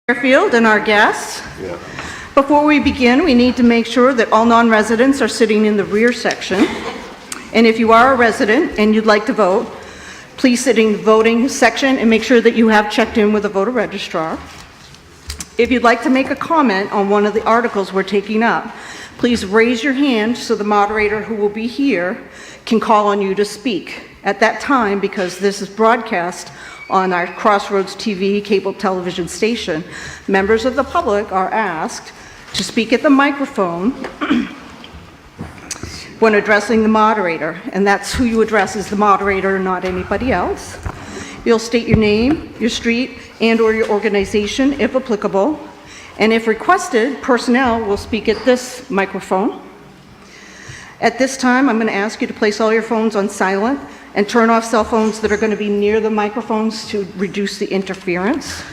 Fairfield and our guests. Before we begin, we need to make sure that all non-residents are sitting in the rear section. And if you are a resident and you'd like to vote, please sit in the voting section and make sure that you have checked in with a voter registrar. If you'd like to make a comment on one of the articles we're taking up, please raise your hand so the moderator who will be here can call on you to speak. At that time, because this is broadcast on our Crossroads TV cable television station, members of the public are asked to speak at the microphone when addressing the moderator, and that's who you address is the moderator, not anybody else. You'll state your name, your street, and/or your organization, if applicable, and if requested, personnel will speak at this microphone. At this time, I'm going to ask you to place all your phones on silent and turn off cell phones that are going to be near the microphones to reduce the interference.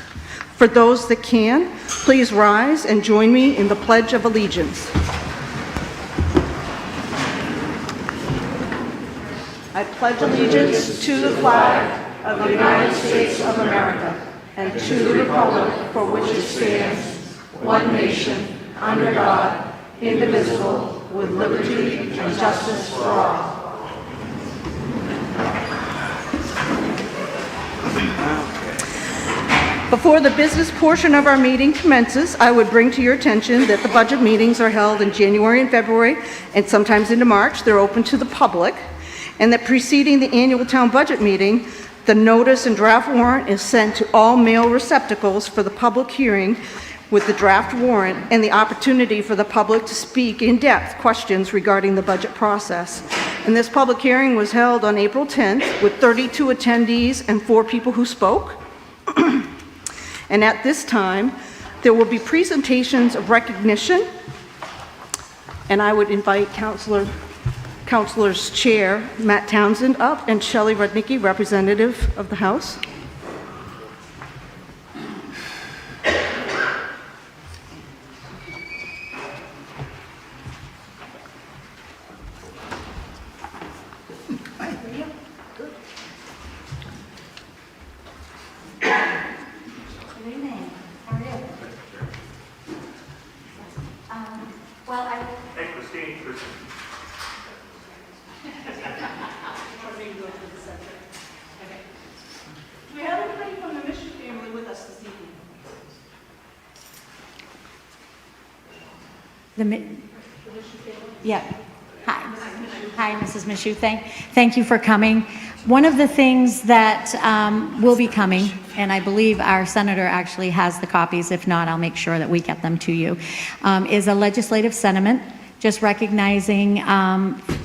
For those that can, please rise and join me in the Pledge of Allegiance. I pledge allegiance to the flag of the United States of America and to the republic for which it stands, one nation, under God, indivisible, with liberty and justice for all. Before the business portion of our meeting commences, I would bring to your attention that the budget meetings are held in January and February, and sometimes into March. They're open to the public, and that preceding the annual town budget meeting, the notice and draft warrant is sent to all mail receptacles for the public hearing with the draft warrant and the opportunity for the public to speak in-depth questions regarding the budget process. And this public hearing was held on April 10th with 32 attendees and 4 people who spoke. And at this time, there will be presentations of recognition, and I would invite Councilor's Chair, Matt Townsend, up, and Shelley Rudnicki, representative of the House. Hi, Mrs. Mishu. Thank you for coming. One of the things that will be coming, and I believe our senator actually has the copies, if not, I'll make sure that we get them to you, is a legislative sentiment just recognizing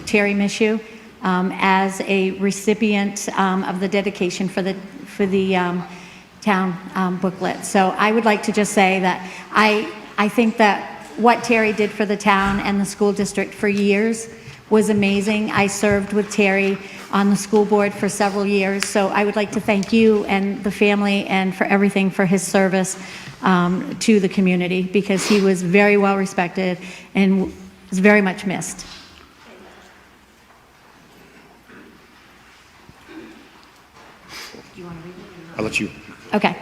Terry Mishu as a recipient of the dedication for the town booklet. So I would like to just say that I think that what Terry did for the town and the school district for years was amazing. I served with Terry on the school board for several years, so I would like to thank you and the family and for everything for his service to the community, because he was very well respected and was very much missed. I'll let you. Okay,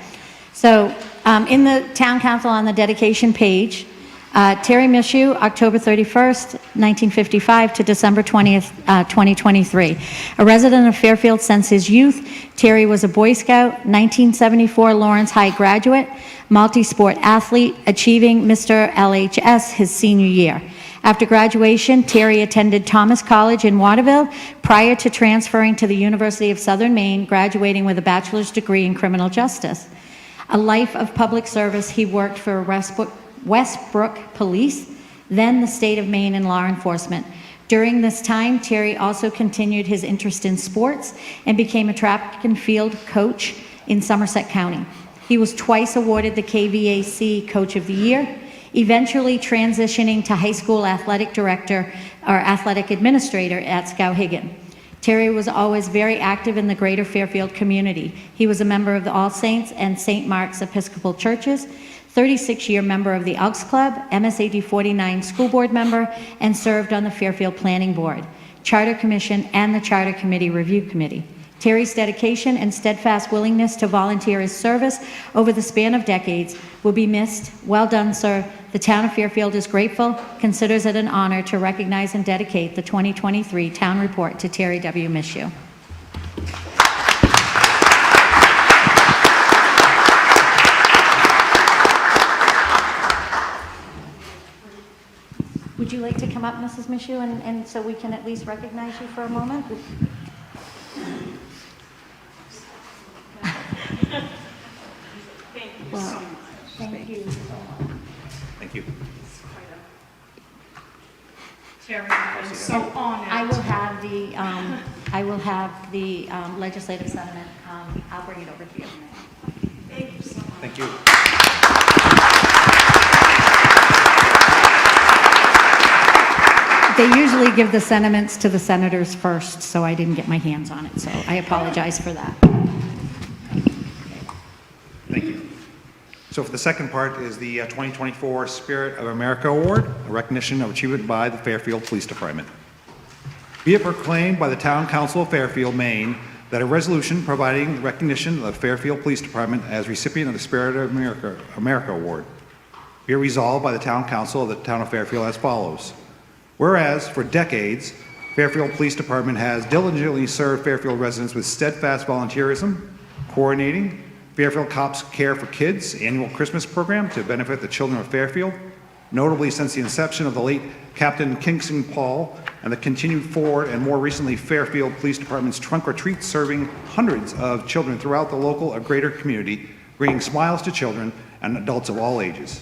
so in the town council on the dedication page, Terry Mishu, October 31st, 1955 to December 20th, 2023. A resident of Fairfield since his youth, Terry was a Boy Scout, 1974 Lawrence High graduate, multi-sport athlete, achieving Mr. LHS his senior year. After graduation, Terry attended Thomas College in Waterville prior to transferring to the University of Southern Maine, graduating with a bachelor's degree in criminal justice. A life of public service, he worked for Westbrook Police, then the state of Maine and law enforcement. During this time, Terry also continued his interest in sports and became a track and field coach in Somerset County. He was twice awarded the KVAC Coach of the Year, eventually transitioning to high school athletic director or athletic administrator at Skowhegan. Terry was always very active in the greater Fairfield community. He was a member of the All Saints and St. Mark's Episcopal Churches, 36-year member of the Elks Club, MSAD 49 school board member, and served on the Fairfield Planning Board, Charter Commission, and the Charter Committee Review Committee. Terry's dedication and steadfast willingness to volunteer his service over the span of decades will be missed. Well done, sir. The town of Fairfield is grateful, considers it an honor to recognize and dedicate the 2023 Town Report to Terry W. Mishu. Would you like to come up, Mrs. Mishu, and so we can at least recognize you for a moment? Thank you Well, so much. thank you. Thank you. Terry, I'm so honored. I will have the legislative sentiment. I'll bring it over to you. Thank you so much. Thank you. They usually give the sentiments to the senators first, so I didn't get my hands on it, so I apologize for that. Thank you. So for the second part is the 2024 Spirit of America Award, a recognition of achievement by the Fairfield Police Department. Be it proclaimed by the Town Council of Fairfield, Maine, that a resolution providing the recognition of the Fairfield Police Department as recipient of the Spirit of America Award. Be it resolved by the Town Council of the Town of Fairfield as follows. Whereas, for decades, Fairfield Police Department has diligently served Fairfield residents with steadfast volunteerism, coordinating Fairfield Cops Care for Kids annual Christmas program to benefit the children of Fairfield, notably since the inception of the late Captain Kingston Paul and the continued forward and more recently Fairfield Police Department's Trunk or Treat, serving hundreds of children throughout the local or greater community, bringing smiles to children and adults of all ages.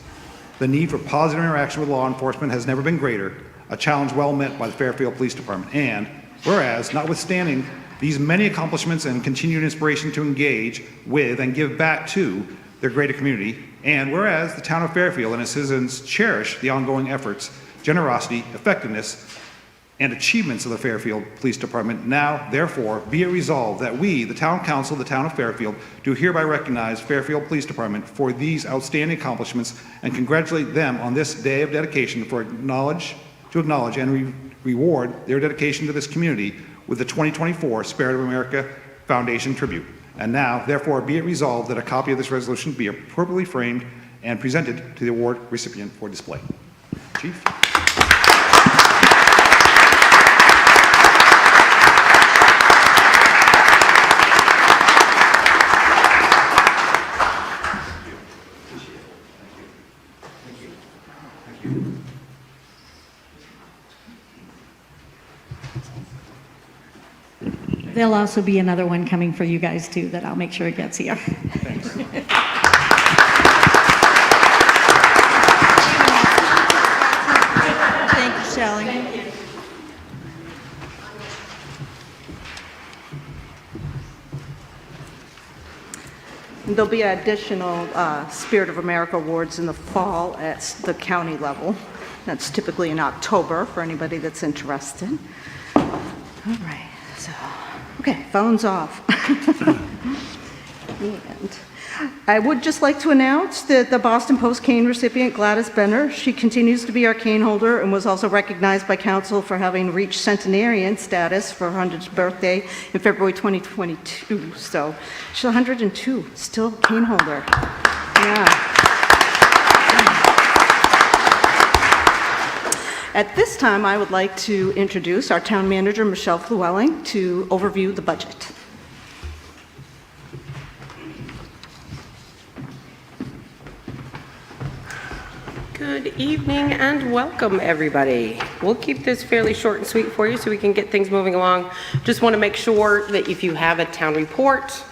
The need for positive interaction with law enforcement has never been greater, a challenge well met by the Fairfield Police Department. And whereas, notwithstanding these many accomplishments and continued inspiration to engage with and give back to their greater community, and whereas the town of Fairfield and its citizens cherish the ongoing efforts, generosity, effectiveness, and achievements of the Fairfield Police Department, now, therefore, be it resolved that we, the Town Council of the Town of Fairfield, do hereby recognize Fairfield Police Department for these outstanding accomplishments and congratulate them on this day of dedication to acknowledge and reward their dedication to this community with the 2024 Spirit of America Foundation Tribute. And now, therefore, be it resolved that a copy of this resolution be appropriately framed and presented to the award recipient for display. Chief? There'll also be another one coming for you guys too that I'll make sure it gets here. Thanks. Thank you, Sally. There'll be additional Spirit of America awards in the fall at the county level. That's typically in October for anybody that's interested. All right, so, okay, phones off. And I would just like to announce that the Boston Post cane recipient Gladys Benner, she continues to be our cane holder and was also recognized by council for having reached centenarian status for her 100th birthday in February 2022. So she's 102, still cane holder. Yeah. At this time, I would like to introduce our town manager, Michelle Flewelling, to overview the budget. Good evening and welcome, everybody. We'll keep this fairly short and sweet for you so we can get things moving along. Just want to make sure that if you have a town report,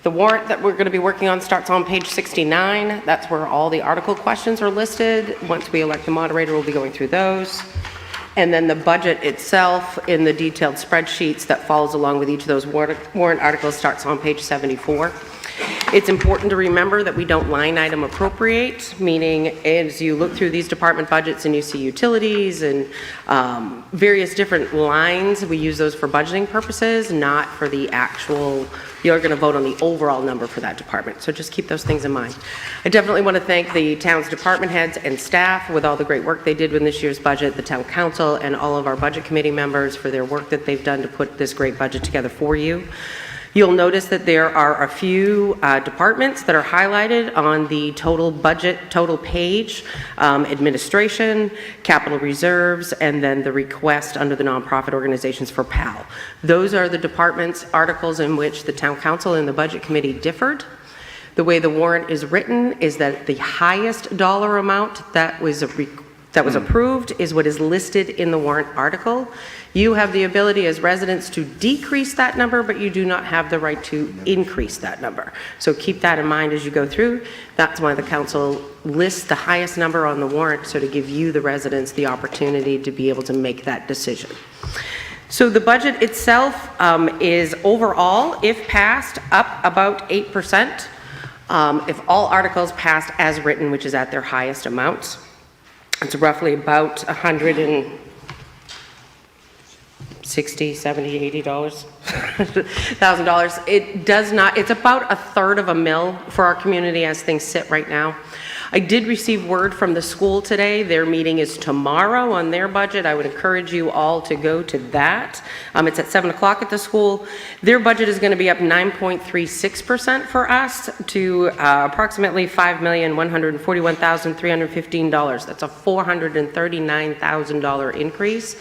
the warrant that we're going to be working on starts on page 69. That's where all the article questions are listed. Once we elect the moderator, we'll be going through those. And then the budget itself in the detailed spreadsheets that follows along with each of those warrant articles starts on page 74. It's important to remember that we don't line item appropriate, meaning as you look through these department budgets and you see utilities and various different lines, we use those for budgeting purposes, not for the actual, you're going to vote on the overall number for that department. So just keep those things in mind. I definitely want to thank the town's department heads and staff with all the great work they did with this year's budget, the town council, and all of our budget committee members for their work that they've done to put this great budget together for you. You'll notice that there are a few departments that are highlighted on the total budget, total page, administration, capital reserves, and then the request under the nonprofit organizations for PAL. Those are the departments, articles in which the town council and the budget committee differed. The way the warrant is written is that the highest dollar amount that was approved is what is listed in the warrant article. You have the ability as residents to decrease that number, but you do not have the right to increase that number. So keep that in mind as you go through. That's why the council lists the highest number on the warrant, so to give you, the residents, the opportunity to be able to make that decision. So the budget itself is overall, if passed, up about 8%. If all articles passed as written, which is at their highest amounts. It's roughly about $160, $70, $80, $1,000. It does not, it's about $0.33 for our community as things sit right now. I did receive word from the school today. Their meeting is tomorrow on their budget. I would encourage you all to go to that. It's at 7 o'clock at the school. Their budget is going to be up 9.36% for us to approximately $5,141,315. That's a $439,000 increase.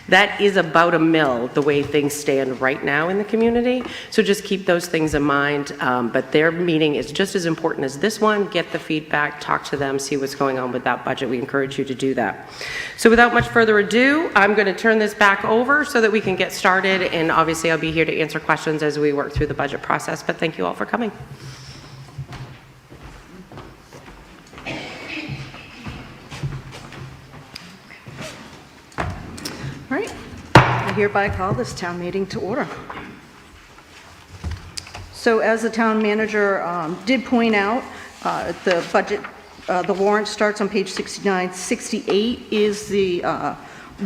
That is about $1 the way things stand right now in the community. So just keep those things in mind. But their meeting is just as important as this one. Get the feedback, talk to them, see what's going on with that budget. We encourage you to do that. So without much further ado, I'm going to turn this back over so that we can get started. And obviously I'll be here to answer questions as we work through the budget process. But thank you all for coming. All right, I hereby call this town meeting to order. So as the town manager did point out, the budget, the warrant starts on page 69. 68 is the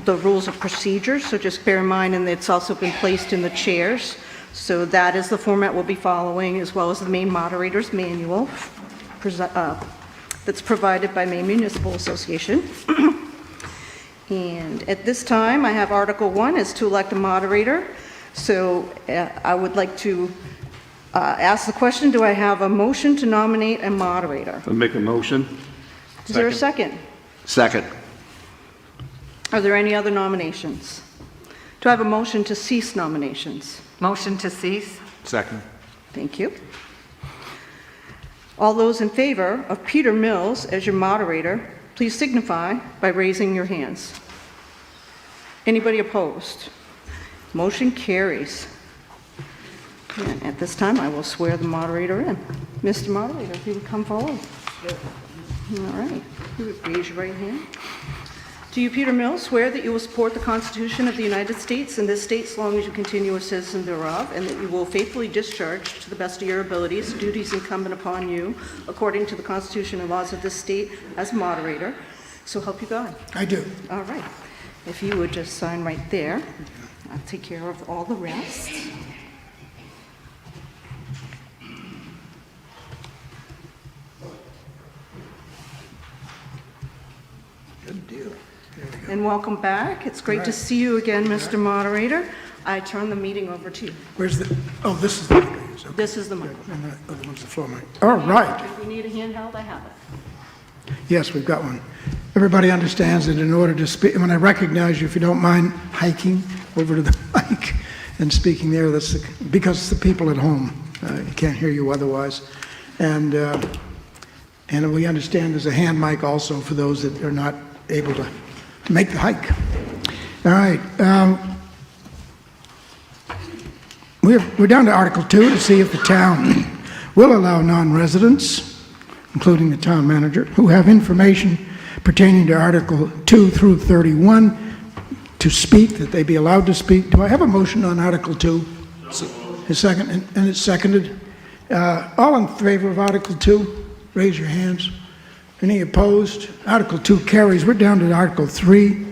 rules of procedure, so just bear in mind, and it's also been placed in the chairs. So that is the format we'll be following, as well as the Maine Moderator's Manual that's provided by Maine Municipal Association. And at this time, I have Article 1 is to elect a moderator. So I would like to ask the question, do I have a motion to nominate a moderator? I'll make a motion. Is there a second? Second. Are there any other nominations? Do I have a motion to cease nominations? Motion to cease? Second. Thank you. All those in favor of Peter Mills as your moderator, please signify by raising your hands. Anybody opposed? Motion carries. And at this time, I will swear the moderator in. Mr. Moderator, if you would come forward. All right. You would raise your right hand. Do you, Peter Mills, swear that you will support the Constitution of the United States and this state so long as you continue a citizen thereof, and that you will faithfully discharge to the best of your abilities duties incumbent upon you according to the Constitution and laws of this state as moderator? So help you God. I do. All right. If you would just sign right there, I'll take care of all the rest. Good deal. And welcome back. It's great to see you again, Mr. Moderator. I turn the meeting over to you. Where's the, oh, this is the mic. Okay. This is the mic. And the other one's the floor mic. All right. If you need a handheld, I have it. Yes, we've got one. Everybody understands that in order to speak, when I recognize you, if you don't mind hiking over to the mic and speaking there, that's because the people at home can't hear you otherwise. And we understand there's a hand mic also for those that are not able to make the hike. All right. We're down to Article 2 to see if the town will allow non-residents, including the town manager, who have information pertaining to Article 2 through 31 to speak, that they be allowed to speak. Do I have a motion on Article 2? A second, and it's seconded. All in favor of Article 2, raise your hands. Any opposed? Article 2 carries. We're down to Article 3.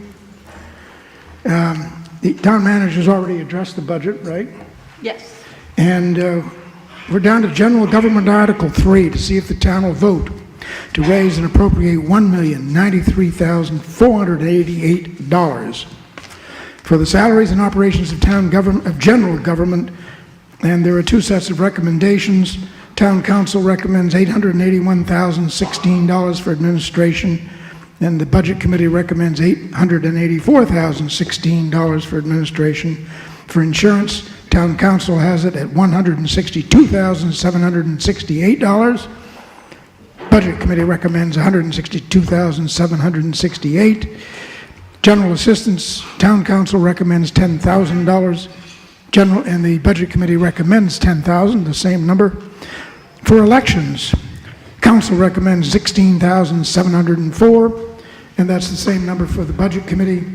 The town manager's already addressed the budget, right? Yes. And we're down to General Government Article 3 to see if the town will vote to raise and appropriate $1,093,488 for the salaries and operations of town government, of general government, And there are two sets of recommendations. Town Council recommends $881,016 for administration, and the Budget Committee recommends $884,016 for administration. For insurance, Town Council has it at $162,768. Budget Committee recommends $162,768. General assistance, Town Council recommends $10,000. And the Budget Committee recommends $10,000, the same number. For elections, Council recommends $16,704, and that's the same number for the Budget Committee.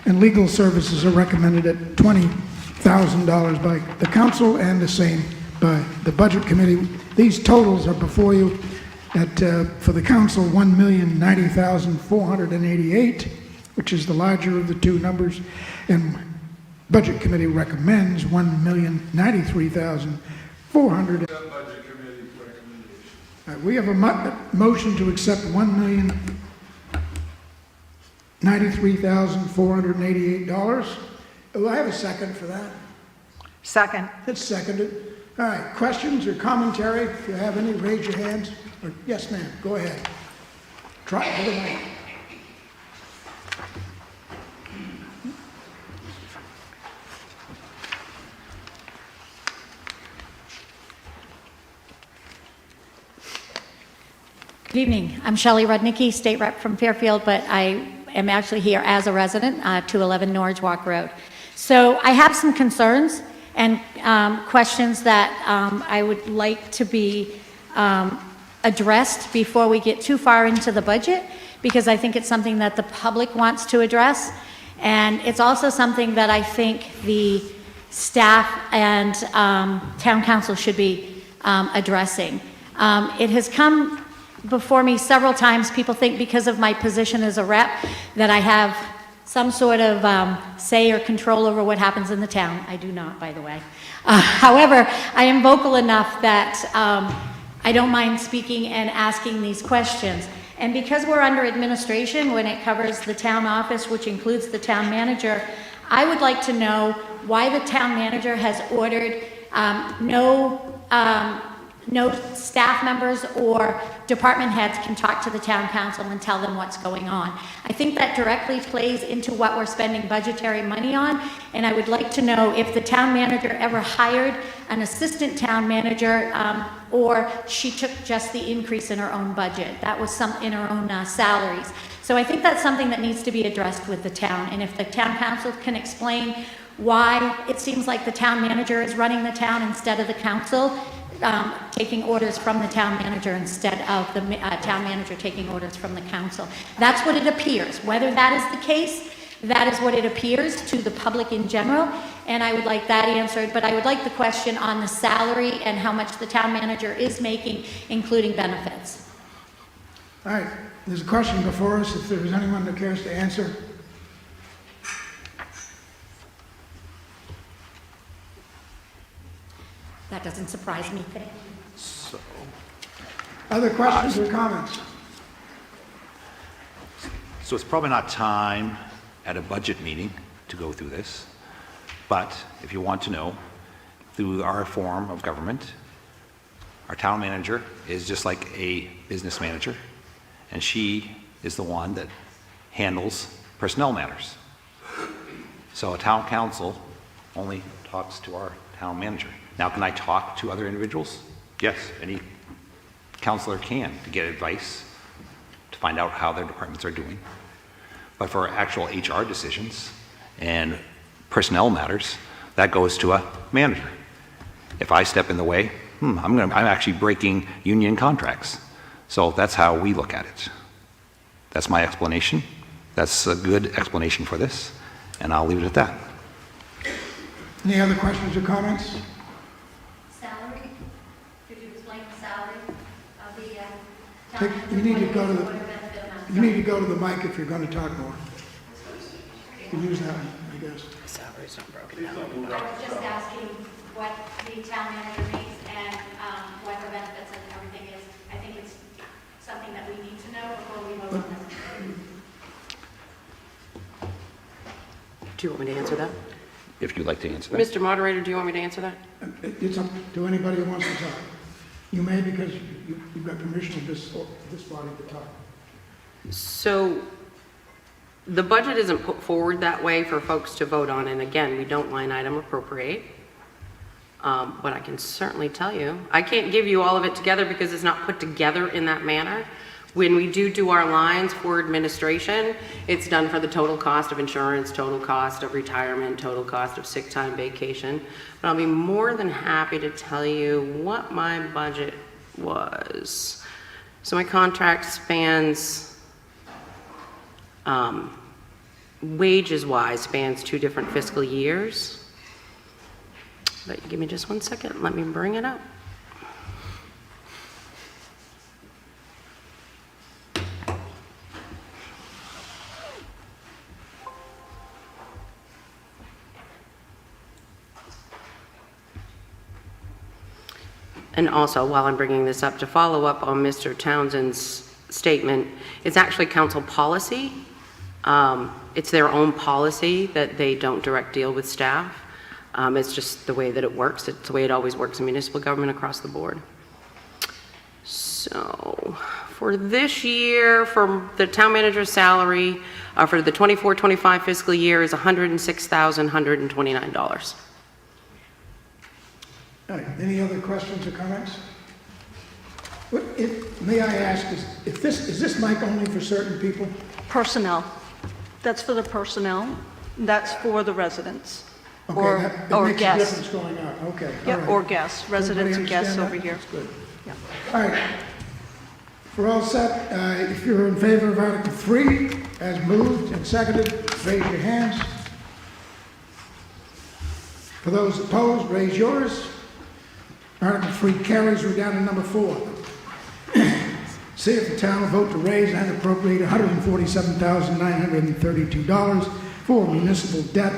And legal services are recommended at $20,000 by the Council and the same by the Budget Committee. These totals are before you at, for the Council, $1,090,488, which is the larger of the two numbers, and Budget Committee recommends $1,093,400. We have a motion to accept $1,093,488. Do I have a second for that? Second. It's seconded. All right, questions or commentary? If you have any, raise your hands. Or, yes, ma'am, go ahead. Try for the mic. Good evening. I'm Shelley Rudnicki, State Rep from Fairfield, but I am actually here as a resident, 211 Norwich Walk Road. So I have some concerns and questions that I would like to be addressed before we get too far into the budget, because I think it's something that the public wants to address, and it's also something that I think the staff and town council should be addressing. It has come before me several times. People think because of my position as a rep that I have some sort of say or control over what happens in the town. I do not, by the way. However, I am vocal enough that I don't mind speaking and asking these questions. And because we're under administration when it covers the town office, which includes the town manager, I would like to know why the town manager has ordered no staff members or department heads can talk to the town council and tell them what's going on. I think that directly plays into what we're spending budgetary money on, and I would like to know if the town manager ever hired an assistant town manager or she took just the increase in her own budget. That was in her own salaries. So I think that's something that needs to be addressed with the town, and if the town council can explain why it seems like the town manager is running the town instead of the council, taking orders from the town manager instead of the town manager taking orders from the council. That's what it appears. Whether that is the case, that is what it appears to the public in general, and I would like that answered. But I would like the question on the salary and how much the town manager is making, including benefits. All right, there's a question before us. If there's anyone that cares to answer. That doesn't surprise me. Other questions or comments? So it's probably not time at a budget meeting to go through this, but if you want to know, through our form of government, our town manager is just like a business manager, and she is the one that handles personnel matters. So a town council only talks to our town manager. Now, can I talk to other individuals? Yes, any counselor can, to get advice, to find out how their departments are doing. But for actual HR decisions and personnel matters, that goes to a manager. If I step in the way, I'm actually breaking union contracts. So that's how we look at it. That's my explanation. That's a good explanation for this, and I'll leave it at that. Any other questions or comments? Salary? Could you explain the salary of the You need to go to the, you need to go to the mic if you're going to talk more. You can use that one, I guess. Salary's not broken down. I was just asking what the town manager makes and what her benefits and everything is. I think it's something that we need to know before we vote on this. Do you want me to answer that? if you'd like to answer that. Mr. Moderator, do you want me to answer that? It's up to anybody who wants to talk. You may, because you've got permission of this body to talk. So the budget isn't put forward that way for folks to vote on, and again, we don't line item appropriate. But I can certainly tell you, I can't give you all of it together because it's not put together in that manner. When we do our lines for administration, it's done for the total cost of insurance, total cost of retirement, total cost of sick time, vacation. But I'll be more than happy to tell you what my budget was. So my contract spans, wages-wise, spans 2 different fiscal years. But give me just 1 second, let me bring it up. And also, while I'm bringing this up, to follow up on Mr. Townsend's statement, it's actually council policy. It's their own policy that they don't direct deal with staff. It's just the way that it works. It's the way it always works in municipal government across the board. So for this year, for the town manager's salary, for the 24-25 fiscal year is $106,129. All right, any other questions or comments? May I ask, is this mic only for certain people? Personnel. That's for the personnel. That's for the residents. Okay, Or that makes a guests. difference going on, okay. all Yeah, right. or guests, residents and guests over Everybody here. understand that? Yeah. That's good. All right. We're all set. If you're in favor of Article 3, as moved and seconded, raise your hands. For those opposed, raise yours. Article 3 carries. We're down to number 4. See if the town will vote to raise and appropriate $147,932 for municipal debt.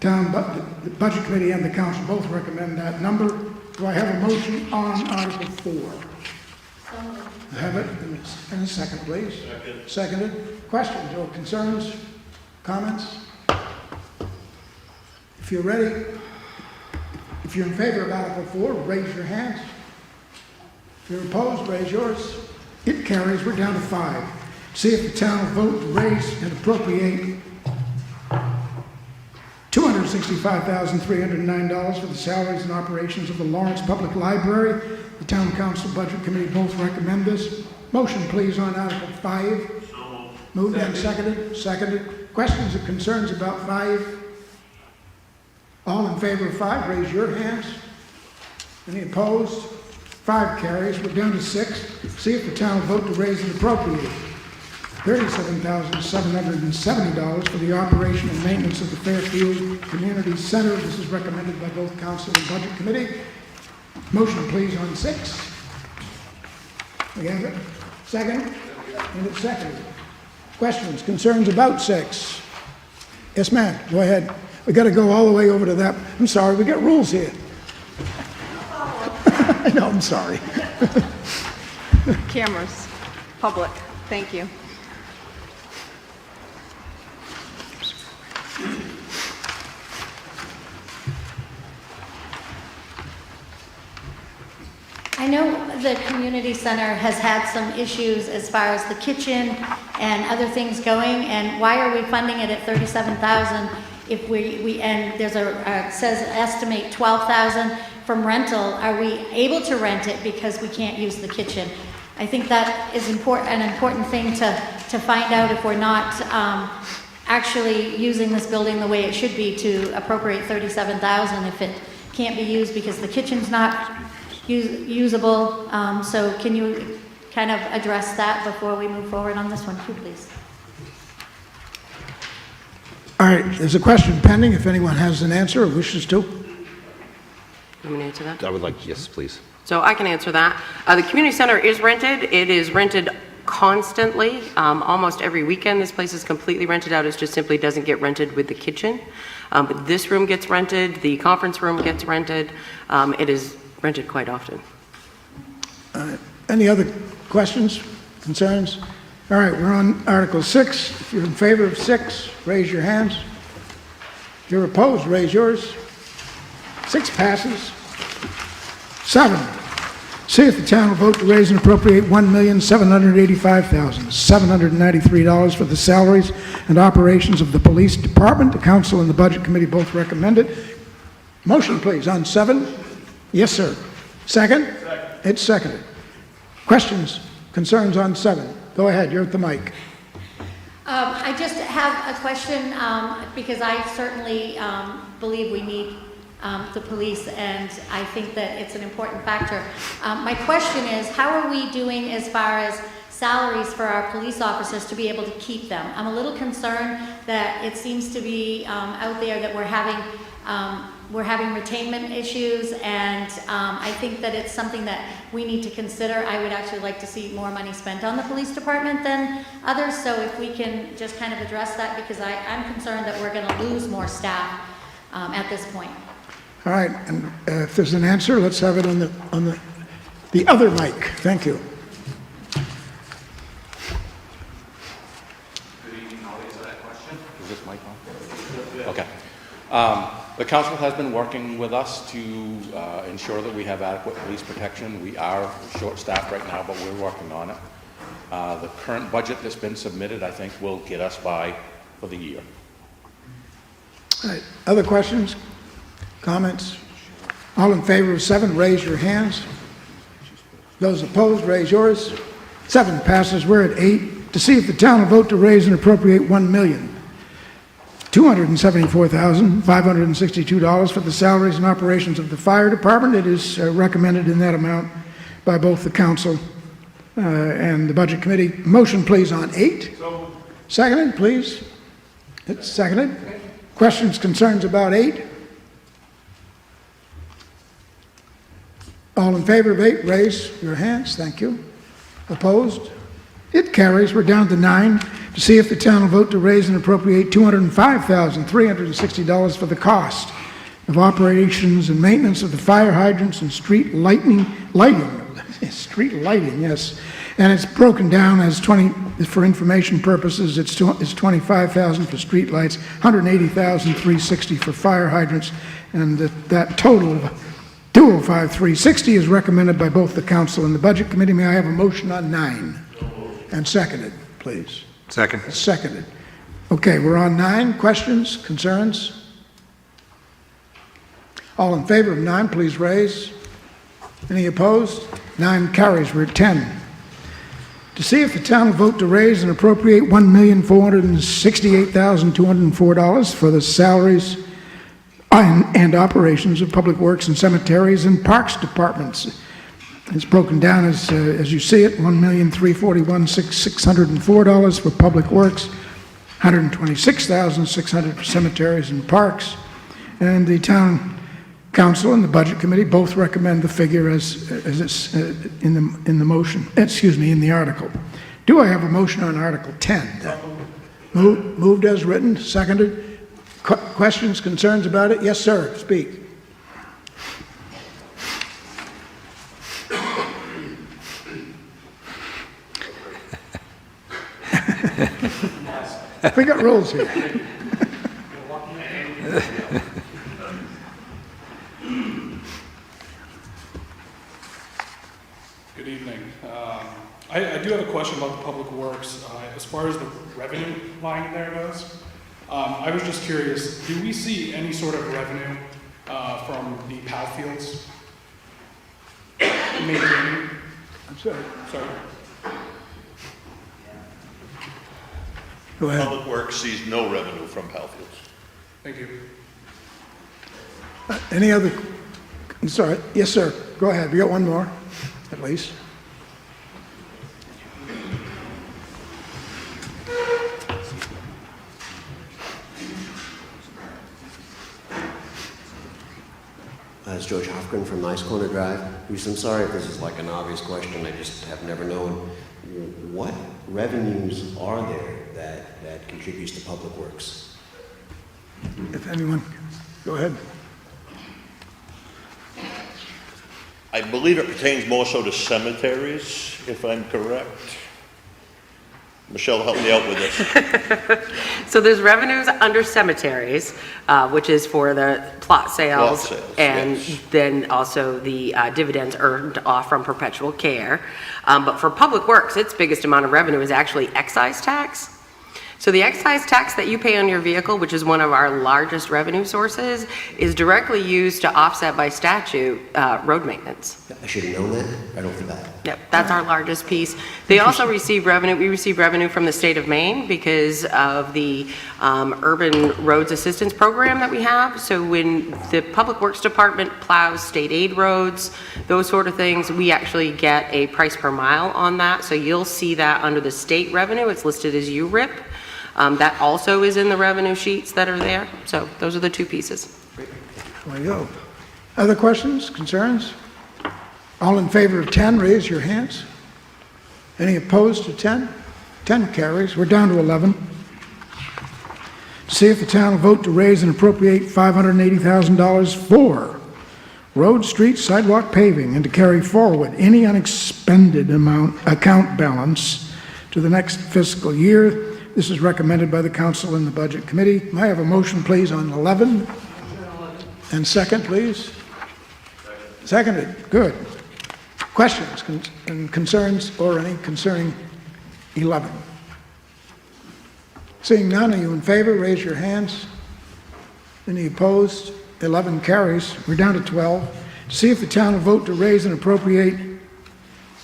The Budget Committee and the Council both recommend that number. Do I have a motion on Article 4? I have it in a second, please. Seconded. Questions or concerns? Comments? If you're ready, if you're in favor of Article 4, raise your hands. If you're opposed, raise yours. It carries. We're down to 5. See if the town will vote to raise and appropriate $265,309 for the salaries and operations of the Lawrence Public Library. The Town Council Budget Committee both recommend this. Motion, please, on Article 5. Moved and seconded. Seconded. Questions or concerns about 5? All in favor of 5, raise your hands. Any opposed? 5 carries. We're down to 6. See if the town will vote to raise and appropriate $37,770 for the operation and maintenance of the Fairfield Community Center. This is recommended by both Council and Budget Committee. Motion, please, on 6. We have it. Second? And it's seconded. Questions, concerns about 6? Yes, ma'am. Go ahead. We got to go all the way over to that. I'm sorry, we got rules here. No, I'm sorry. Cameras, public, thank you. I know the community center has had some issues as far as the kitchen and other things going, and why are we funding it at $37,000 if and there's it says estimate $12,000 from rental? Are we able to rent it because we can't use the kitchen? I think that is an important thing to find out if we're not actually using this building the way it should be to appropriate $37,000 if it can't be used because the kitchen's not usable. So can you kind of address that before we move forward on this one too, please? All right, there's a question pending, if anyone has an answer or wishes to. You want me to answer that? I would like, yes, please. So I can answer that. The community center is rented. It is rented constantly, almost every weekend. This place is completely rented out. It just simply doesn't get rented with the kitchen. But this room gets rented. The conference room gets rented. It is rented quite often. Any other questions, concerns? All right, we're on Article 6. If you're in favor of 6, raise your hands. If you're opposed, raise yours. 6 passes. 7, see if the town will vote to raise and appropriate $1,785,793 for the salaries and operations of the police department. The council and the budget committee both recommend it. Motion, please, on 7. Yes, sir. Second? Second. It's seconded. Questions, concerns on 7? Go ahead, you're at the mic. I just have a question, because I certainly believe we need the police, and I think that it's an important factor. My question is, how are we doing as far as salaries for our police officers to be able to keep them? I'm a little concerned that it seems to be out there that we're having retainment issues, and I think that it's something that we need to consider. I would actually like to see more money spent on the police department than others, so if we can just kind of address that, because I'm concerned that we're going to lose more staff at this point. All right, and if there's an answer, let's have it on the other mic. Thank you. Good evening, I'll answer that question. Is this mic on? Okay. The council has been working with us to ensure that we have adequate police protection. We are short-staffed right now, but we're working on it. The current budget that's been submitted, I think, will get us by for the year. All right, other questions, comments? All in favor of 7, raise your hands. Those opposed, raise yours. 7 passes. We're at 8. To see if the town will vote to raise and appropriate $1,274,562 for the salaries and operations of the fire department. It is recommended in that amount by both the council and the budget committee. Motion, please, on 8. Seconded, please. It's seconded. Questions, concerns about 8? All in favor of 8, raise your hands. Thank you. Opposed? It carries. We're down to 9. To see if the town will vote to raise and appropriate $205,360 for the cost of operations and maintenance of the fire hydrants and street lighting, street lighting, yes. And it's broken down as for information purposes, it's $25,000 for street lights, $180,360 for fire hydrants, and that total of $205,360 is recommended by both the council and the budget committee. May I have a motion on 9? And seconded, please. Second. Seconded. Okay, we're on 9. Questions, concerns? All in favor of 9, please raise. Any opposed? 9 carries. We're at 10. To see if the town will vote to raise and appropriate $1,468,204 for the salaries and operations of public works and cemeteries and parks departments. It's broken down as you see it, $1,341,604 for public works, $126,600 for cemeteries and parks, and the town council and the budget committee both recommend the figure as it's in the motion. Excuse me, in the article. Do I have a motion on Article 10? Moved as written, seconded. Questions, concerns about it? Yes, sir. Speak. We got rules here. Good evening. I do have a question about the public works. As far as the revenue line there goes, I was just curious, do we see any sort of revenue from the PAL fields maintaining? I'm sorry. Sorry. Go ahead. Public Works sees no revenue from Fairfield. Thank you. Any other? I'm sorry. Yes, sir. Go ahead. We got one more, at least. It's George Hofgren from Nice Corner Drive. Bruce, I'm sorry if this is like an obvious question. I just have never known. What revenues are there that contributes to public works? If anyone, go ahead. I believe it pertains more so to cemeteries, if I'm correct. Michelle, help me out with this. So there's revenues under cemeteries, which is for the plot sales. Plot sales, And yes. then also the dividends earned off from perpetual care. But for public works, its biggest amount of revenue is actually excise tax. So the excise tax that you pay on your vehicle, which is one of our largest revenue sources, is directly used to offset by statute road maintenance. I should have known that right off the bat. Yep, that's our largest piece. They also receive revenue, we receive revenue from the state of Maine because of the Urban Roads Assistance Program that we have. So when the Public Works Department plows state aid roads, those sort of things, we actually get a price per mile on that. So you'll see that under the state revenue, it's listed as URIP. That also is in the revenue sheets that are there. So those are the two pieces. There we go. Other questions, concerns? All in favor of 10, raise your hands. Any opposed to 10? 10 carries. We're down to 11. See if the town will vote to raise and appropriate $580,000 for road, street, sidewalk paving, and to carry forward any unexpended account balance to the next fiscal year. This is recommended by the council and the budget committee. May I have a motion, please, on 11? And second, please? Seconded. Good. Questions and concerns, or any concerning 11? Seeing none, are you in favor? Raise your hands. Any opposed? 11 carries. We're down to 12. See if the town will vote to raise and appropriate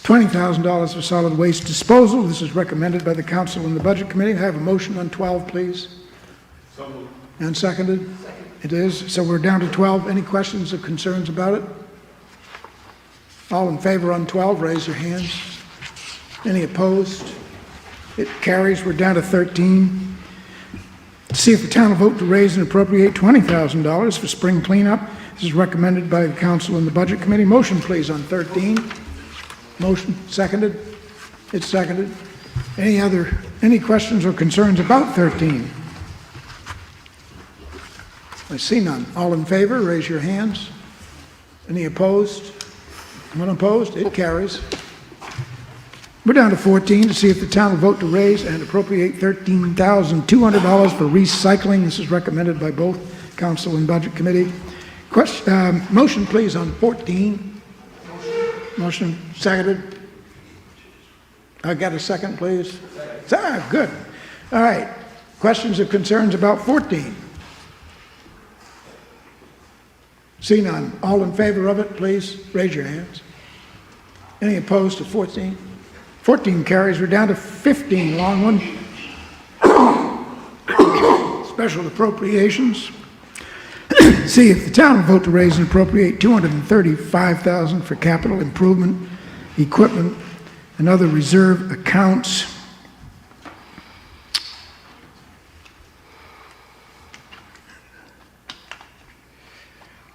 $20,000 for solid waste disposal. This is recommended by the council and the budget committee. I have a motion on 12, please. So moved. And seconded? It is. So we're down to 12. Any questions or concerns about it? All in favor on 12, raise your hands. Any opposed? It carries. We're down to 13. See if the town will vote to raise and appropriate $20,000 for spring cleanup. This is recommended by the council and the budget committee. Motion, please, on 13. Motion seconded? It's seconded. Any questions or concerns about 13? I see none. All in favor, raise your hands. Any opposed? None opposed? It carries. We're down to 14 to see if the town will vote to raise and appropriate $13,200 for recycling. This is recommended by both council and budget committee. Motion, please, on 14. Motion seconded. I got a second, please. Good. All right. Questions or concerns about 14? See none. All in favor of it, please raise your hands. Any opposed to 14? 14 carries. We're down to 15. Long one. Special appropriations. See if the town will vote to raise and appropriate $235,000 for capital improvement, equipment, and other reserve accounts.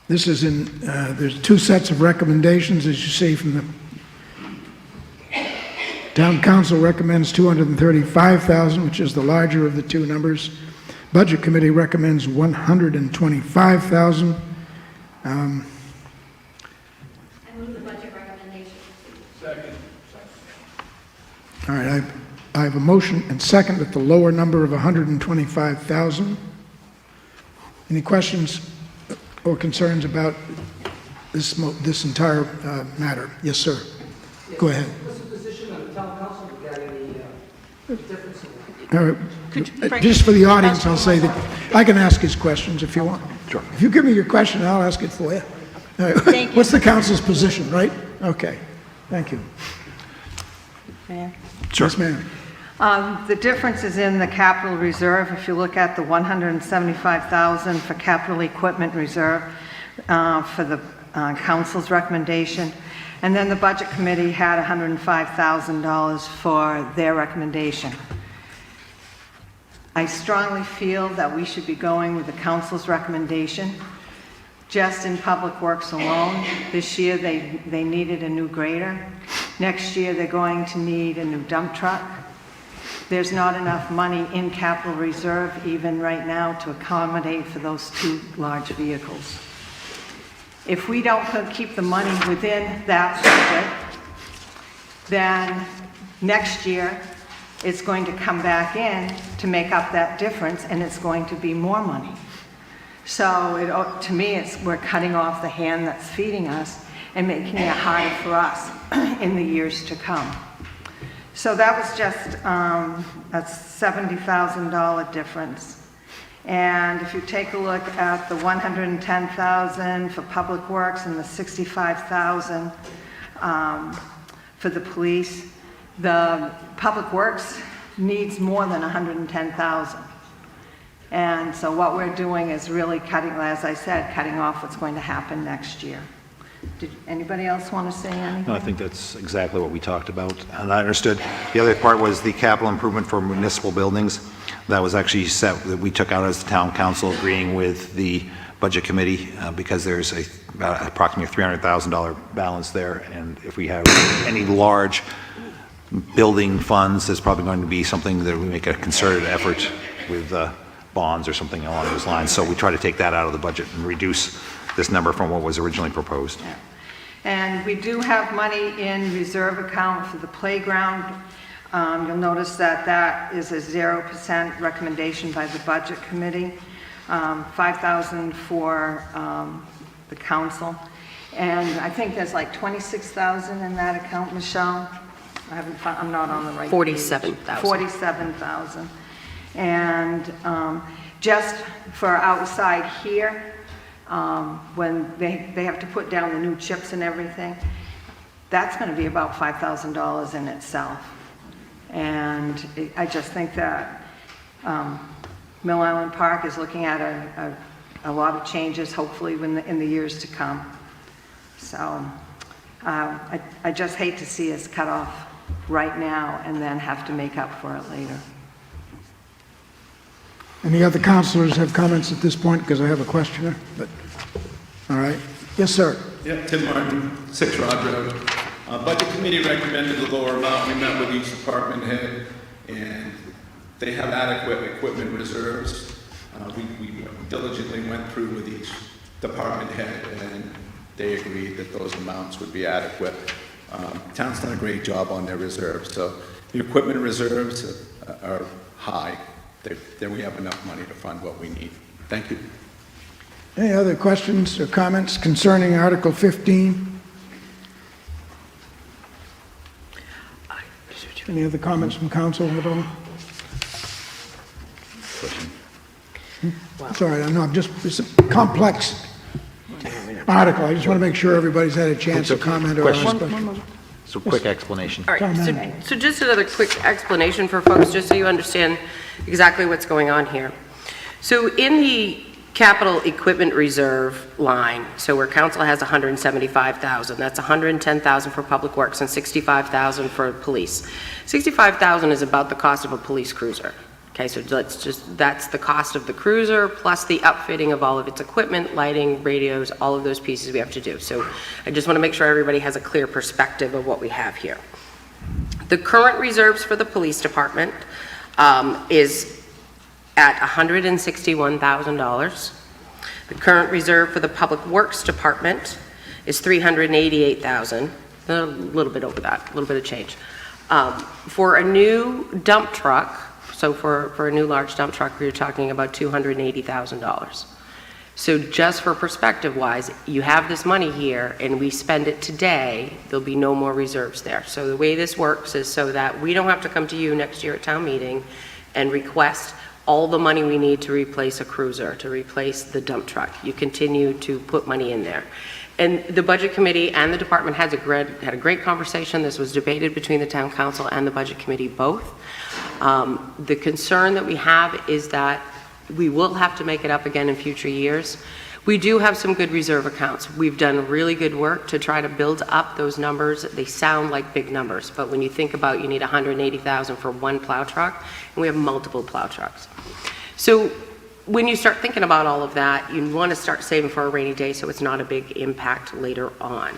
This is in, there's two sets of recommendations, as you see from the town council recommends $235,000, which is the larger of the two numbers. Budget committee recommends $125,000. I move the budget recommendation. Second. All right, I have a motion and second at the lower number of $125,000. Any questions or concerns about this entire matter? Yes, sir. Go ahead. What's the position of the town council regarding the difference in All right. Just for the audience, I'll say that I can ask his questions if you want. Sure. If you give me your question, I'll ask it for you. All right. Thank you. What's the council's position, right? Okay. Thank you. Mayor? Yes, ma'am. The difference is in the capital reserve. If you look at the $175,000 for capital equipment reserve for the council's recommendation, and then the budget committee had $105,000 for their recommendation. I strongly feel that we should be going with the council's recommendation. Just in public works alone, this year they needed a new grader. Next year they're going to need a new dump truck. There's not enough money in capital reserve even right now to accommodate for those two large vehicles. If we don't keep the money within that budget, then next year it's going to come back in to make up that difference, and it's going to be more money. So to me, we're cutting off the hand that's feeding us and making it harder for us in the years to come. So that was just a $70,000 difference. And if you take a look at the $110,000 for Public Works and the $65,000 for the police, the Public Works needs more than $110,000. And so what we're doing is really cutting, as I said, cutting off what's going to happen next year. Did anybody else want to say anything? No, I think that's exactly what we talked about, and I understood. The other part was the capital improvement for municipal buildings. That was actually set, that we took out as the town council, agreeing with the budget committee, because there's about approximately $300,000 balance there, and if we have any large building funds, there's probably going to be something that we make a concerted effort with bonds or something along those lines. So we try to take that out of the budget and reduce this number from what was originally proposed. Yeah. And we do have money in reserve account for the playground. You'll notice that that is a 0% recommendation by the budget committee, $5,000 for the council. And I think there's like $26,000 in that account, Michelle. I'm not on the right page. 47,000. 47,000. And just for outside here, when they have to put down the new chips and everything, that's going to be about $5,000 in itself. And I just think that Mill Island Park is looking at a lot of changes, hopefully in the years to come. So I just hate to see us cut off right now and then have to make up for it later. Any other councilors have comments at this point? Because I have a questioner, but, all right. Yes, sir. Yeah, Tim Martin, 6 Rod Road. Budget committee recommended the lower amount. We met with each department head, and they have adequate equipment reserves. We diligently went through with each department head, and they agreed that those amounts would be adequate. Town's done a great job on their reserves, so the equipment reserves are high. Then we have enough money to fund what we need. Thank you. Any other questions or comments concerning Article 15? Any other comments from council at all? It's all right, I know, it's a complex article. I just want to make sure everybody's had a chance to comment or ask questions. So quick explanation. All right, so just another quick explanation for folks, just so you understand exactly what's going on here. So in the capital equipment reserve line, so where council has $175,000, that's $110,000 for public works and $65,000 for police. $65,000 is about the cost of a police cruiser. Okay, so that's the cost of the cruiser plus the upfitting of all of its equipment, lighting, radios, all of those pieces we have to do. So I just want to make sure everybody has a clear perspective of what we have here. The current reserves for the police department is at $161,000. The current reserve for the public works department is $388,000, a little bit over that, a little bit of change. For a new dump truck, so for a new large dump truck, we're talking about $280,000. So just for perspective wise, you have this money here and we spend it today, there'll be no more reserves there. So the way this works is so that we don't have to come to you next year at town meeting and request all the money we need to replace a cruiser, to replace the dump truck. You continue to put money in there. And the budget committee and the department had a great conversation. This was debated between the town council and the budget committee both. The concern that we have is that we will have to make it up again in future years. We do have some good reserve accounts. We've done really good work to try to build up those numbers. They sound like big numbers, but when you think about you need $180,000 for one plow truck, and we have multiple plow trucks. So when you start thinking about all of that, you want to start saving for a rainy day so it's not a big impact later on.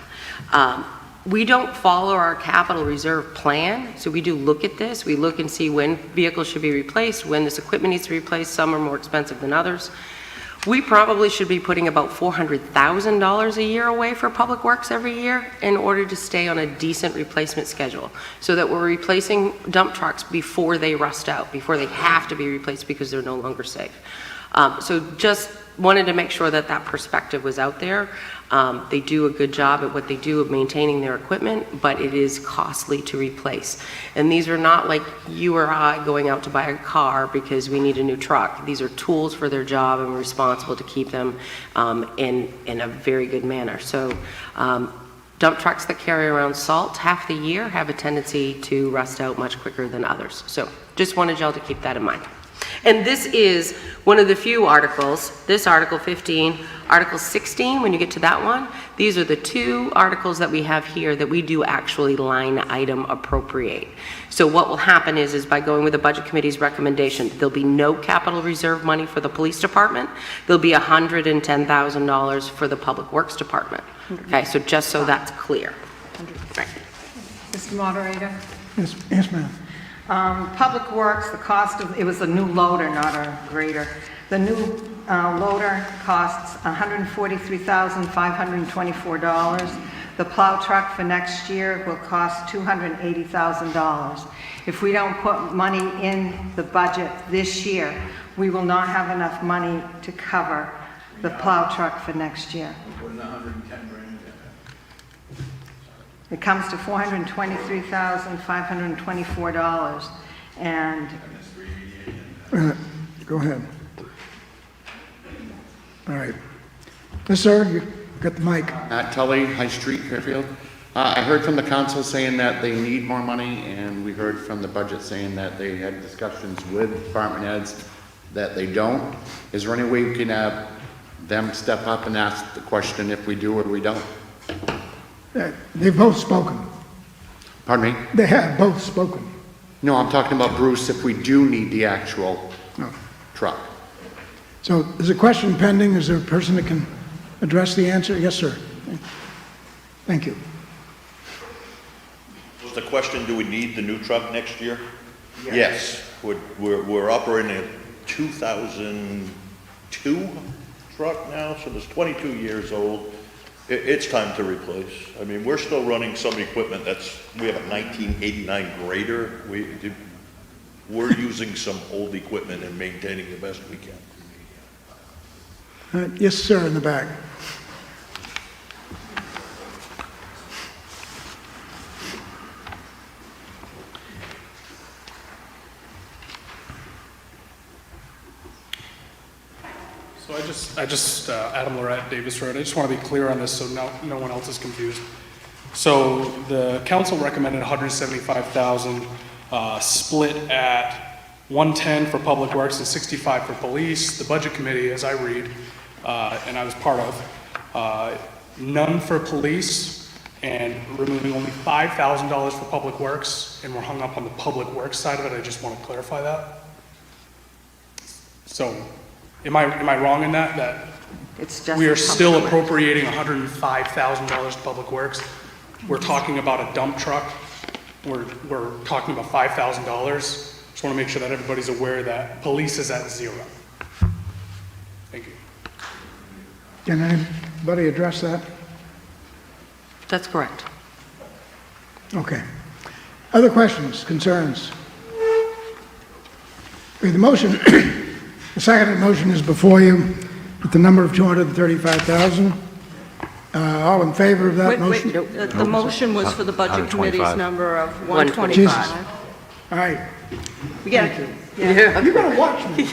We don't follow our capital reserve plan, so we do look at this. We look and see when vehicles should be replaced, when this equipment needs to be replaced. Some are more expensive than others. We probably should be putting about $400,000 a year away for Public Works every year in order to stay on a decent replacement schedule, so that we're replacing dump trucks before they rust out, before they have to be replaced because they're no longer safe. So just wanted to make sure that that perspective was out there. They do a good job at what they do of maintaining their equipment, but it is costly to replace. And these are not like you or I going out to buy a car because we need a new truck. These are tools for their job, and we're responsible to keep them in a very good manner. So dump trucks that carry around salt half the year have a tendency to rust out much quicker than others. So just wanted y'all to keep that in mind. And this is one of the few articles, this Article 15, Article 16, when you get to that one, these are the two articles that we have here that we do actually line item appropriate. So what will happen is by going with the Budget Committee's recommendation, there'll be no capital reserve money for the police department. There'll be $110,000 for the Public Works Department. Okay, so just so that's clear. Right. Mr. Moderator? Yes, ma'am. Public Works, the cost of, it was a new loader, not a grader. The new loader costs $143,524. The plow truck for next year will cost $280,000. If we don't put money in the budget this year, we will not have enough money to cover the plow truck for next year. It comes to $423,524, and... Go ahead. All right. Yes, sir, you got the mic. Tully, High Street, Fairfield. I heard from the council saying that they need more money, and we heard from the budget saying that they had discussions with department heads that they don't. Is there any way we can have them step up and ask the question if we do or we don't? They've both spoken. Pardon me? They have both spoken. No, I'm talking about Bruce, if we do need the actual truck. So is a question pending? Is there a person that can address the answer? Yes, sir. Thank you. Was the question, do we need the new truck next year? Yes. We're operating a 2002 truck now, so it's 22 years old. It's time to replace. I mean, we're still running some equipment we have a 1989 grader. We're using some old equipment and maintaining the best we can. Yes, sir, in the back. So I just Adam Lorette, Davis Road. I just want to be clear on this so no one else is confused. So the council recommended 175,000 split at 110 for Public Works and 65 for police. The Budget Committee, as I read, and I was part of, none for police and removing only $5,000 for Public Works, and we're hung up on the Public Works side of it. I just want to clarify that. So am I wrong in that it's just we are still Public Works. appropriating $105,000 to Public Works? We're talking about a dump truck. We're talking about $5,000. Just want to make sure that everybody's aware that police is at zero. Thank you. Can anybody address that? That's correct. Okay. Other questions, concerns? Okay, the motion, the second motion is before you with the number of 235,000. All in favor of that motion? The motion was for the Budget Committee's 125. number of Jesus. 125. All right. Yeah. You're going to watch me.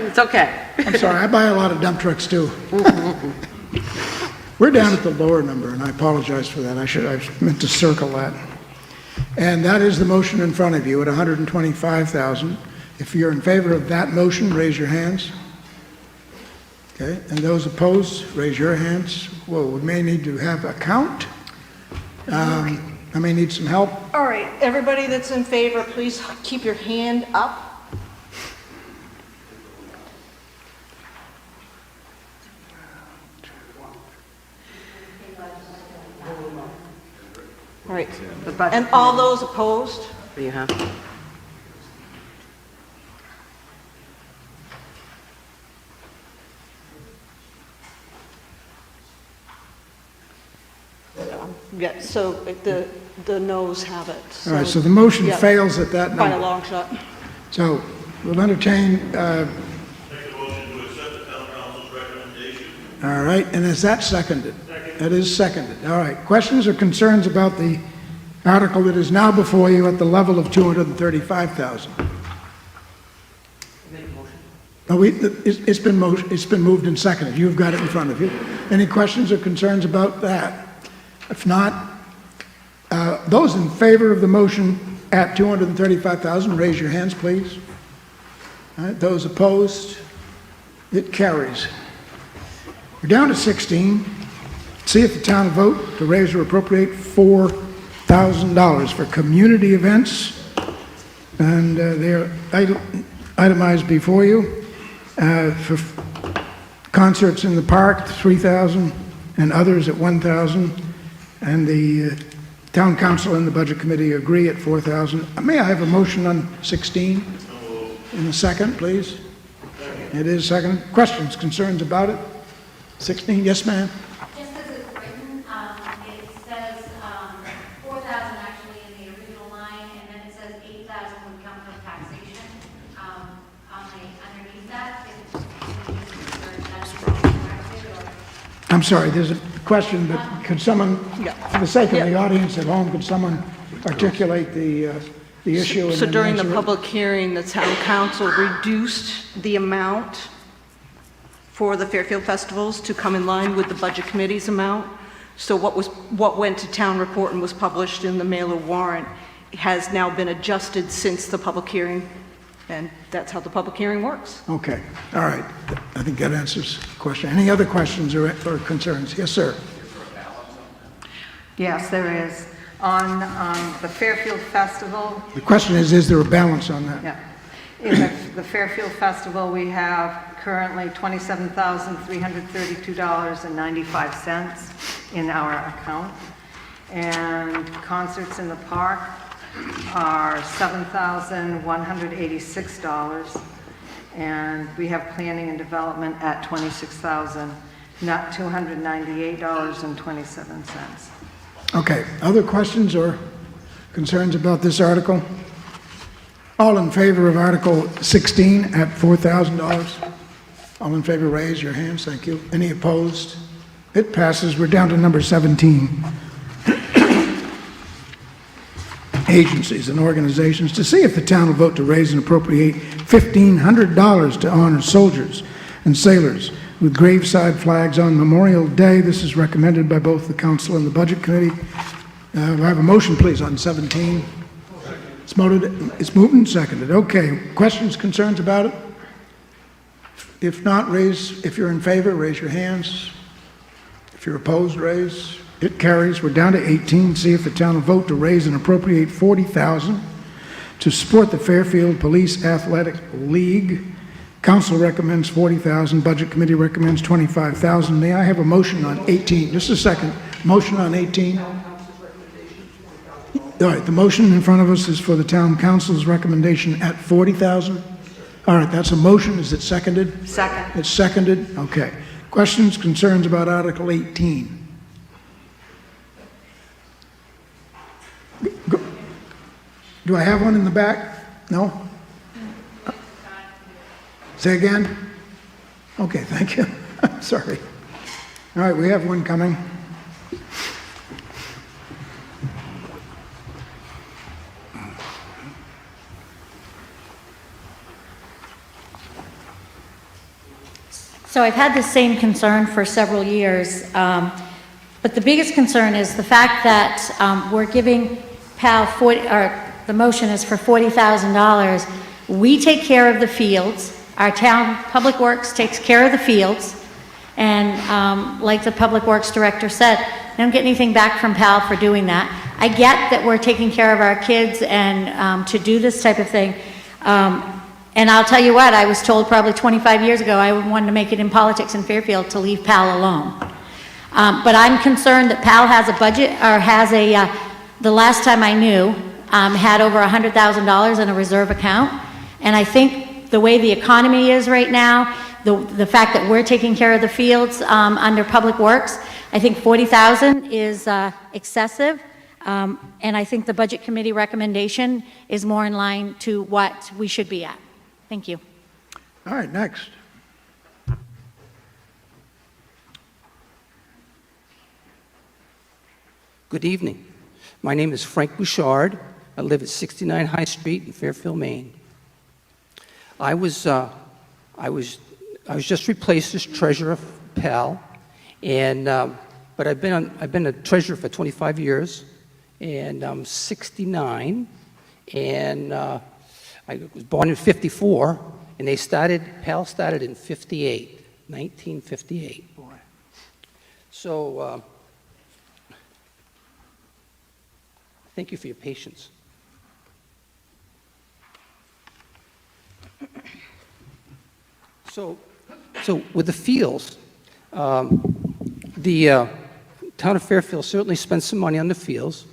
It's okay. I'm sorry, I buy a lot of dump trucks too. We're down at the lower number, and I apologize for that. I meant to circle that. And that is the motion in front of you at 125,000. If you're in favor of that motion, raise your hands. Okay, and those opposed, raise your hands. Well, we may need to have a count. I may need some help. All right, everybody that's in favor, please keep your hand up. All right, and all those opposed? What do you have? Yeah, so the noes have it. All right, so the motion yeah, fails at that by a number. long shot. So we'll entertain, Make a motion to accept the town council's recommendation. all right, and is that seconded? That is seconded. All right. Questions or concerns about the article that is now before you at the level of 235,000? No, it's been moved and seconded. You've got it in front of you. Any questions or concerns about that? If not, those in favor of the motion at 235,000, raise your hands, please. All right, those opposed, it carries. We're down to 16. See if the town will vote to raise or appropriate $4,000 for community events. And they're itemized before you. For concerts in the park, 3,000, and others at 1,000. And the town council and the budget committee agree at 4,000. May I have a motion on 16? In a second, please. It is second. Questions, concerns about it? 16, yes, ma'am? Just as it's written, it says 4,000 actually in the original line, and then it says 8,000 would come from taxation. Underneath that, I'm sorry, there's a question, but could someone, for the sake of the audience at home, could someone articulate the issue? And So then during the answer it? public hearing, the town council reduced the amount for the Fairfield festivals to come in line with the budget committee's amount. So what went to town report and was published in the mailer warrant has now been adjusted since the public hearing, and that's how the public hearing works. Okay, all right. I think that answers the question. Any other questions or concerns? Yes, sir. Yes, there is. On the Fairfield Festival, The question is there a balance on that? yeah. In the Fairfield Festival, we have currently $27,332.95 in our account. And concerts in the park are $7,186. And we have planning and development at $26,000, not $298.27. Okay, other questions or concerns about this article? All in favor of Article 16 at $4,000? All in favor, raise your hands. Thank you. Any opposed? It passes. We're down to number 17. Agencies and organizations, to see if the town will vote to raise and appropriate $1,500 to honor soldiers and sailors with graveside flags on Memorial Day. This is recommended by both the council and the budget committee. I have a motion, please, on 17. It's moved and seconded. Okay. Questions, concerns about it? If not, if you're in favor, raise your hands. If you're opposed, raise. It carries. We're down to 18. See if the town will vote to raise and appropriate $40,000 to support the Fairfield Police Athletic League. Council recommends $40,000. Budget committee recommends $25,000. May I have a motion on 18? Just a second. Motion on 18. All right, the motion in front of us is for the town council's recommendation at $40,000. All right, that's a motion. Is it seconded? Second. It's seconded? Okay. Questions, concerns about Article 18? Do I have one in the back? No? Say again? Okay, thank you. Sorry. All right, we have one coming. So I've had the same concern for several years, but the biggest concern is the fact that we're giving PAL the motion is for $40,000. We take care of the fields. Our town Public Works takes care of the fields. And like the Public Works Director said, I don't get anything back from PAL for doing that. I get that we're taking care of our kids and to do this type of thing. And I'll tell you what, I was told probably 25 years ago I wanted to make it in politics in Fairfield to leave PAL alone. But I'm concerned that PAL has a budget, or has the last time I knew, had over $100,000 in a reserve account. And I think the way the economy is right now, the fact that we're taking care of the fields under Public Works, I think 40,000 is excessive, and I think the Budget Committee recommendation is more in line to what we should be at. Thank you. All right, next. Good evening. My name is Frank Bouchard. I live at 69 High Street in Fairfield, Maine. I was just replaced as treasurer of PAL, and but I've been a treasurer for 25 years, and I'm 69, and I was born in '54, and PAL started in 1958. Boy. So. Thank you for your patience. So with the fields, the town of Fairfield certainly spends some money on the fields,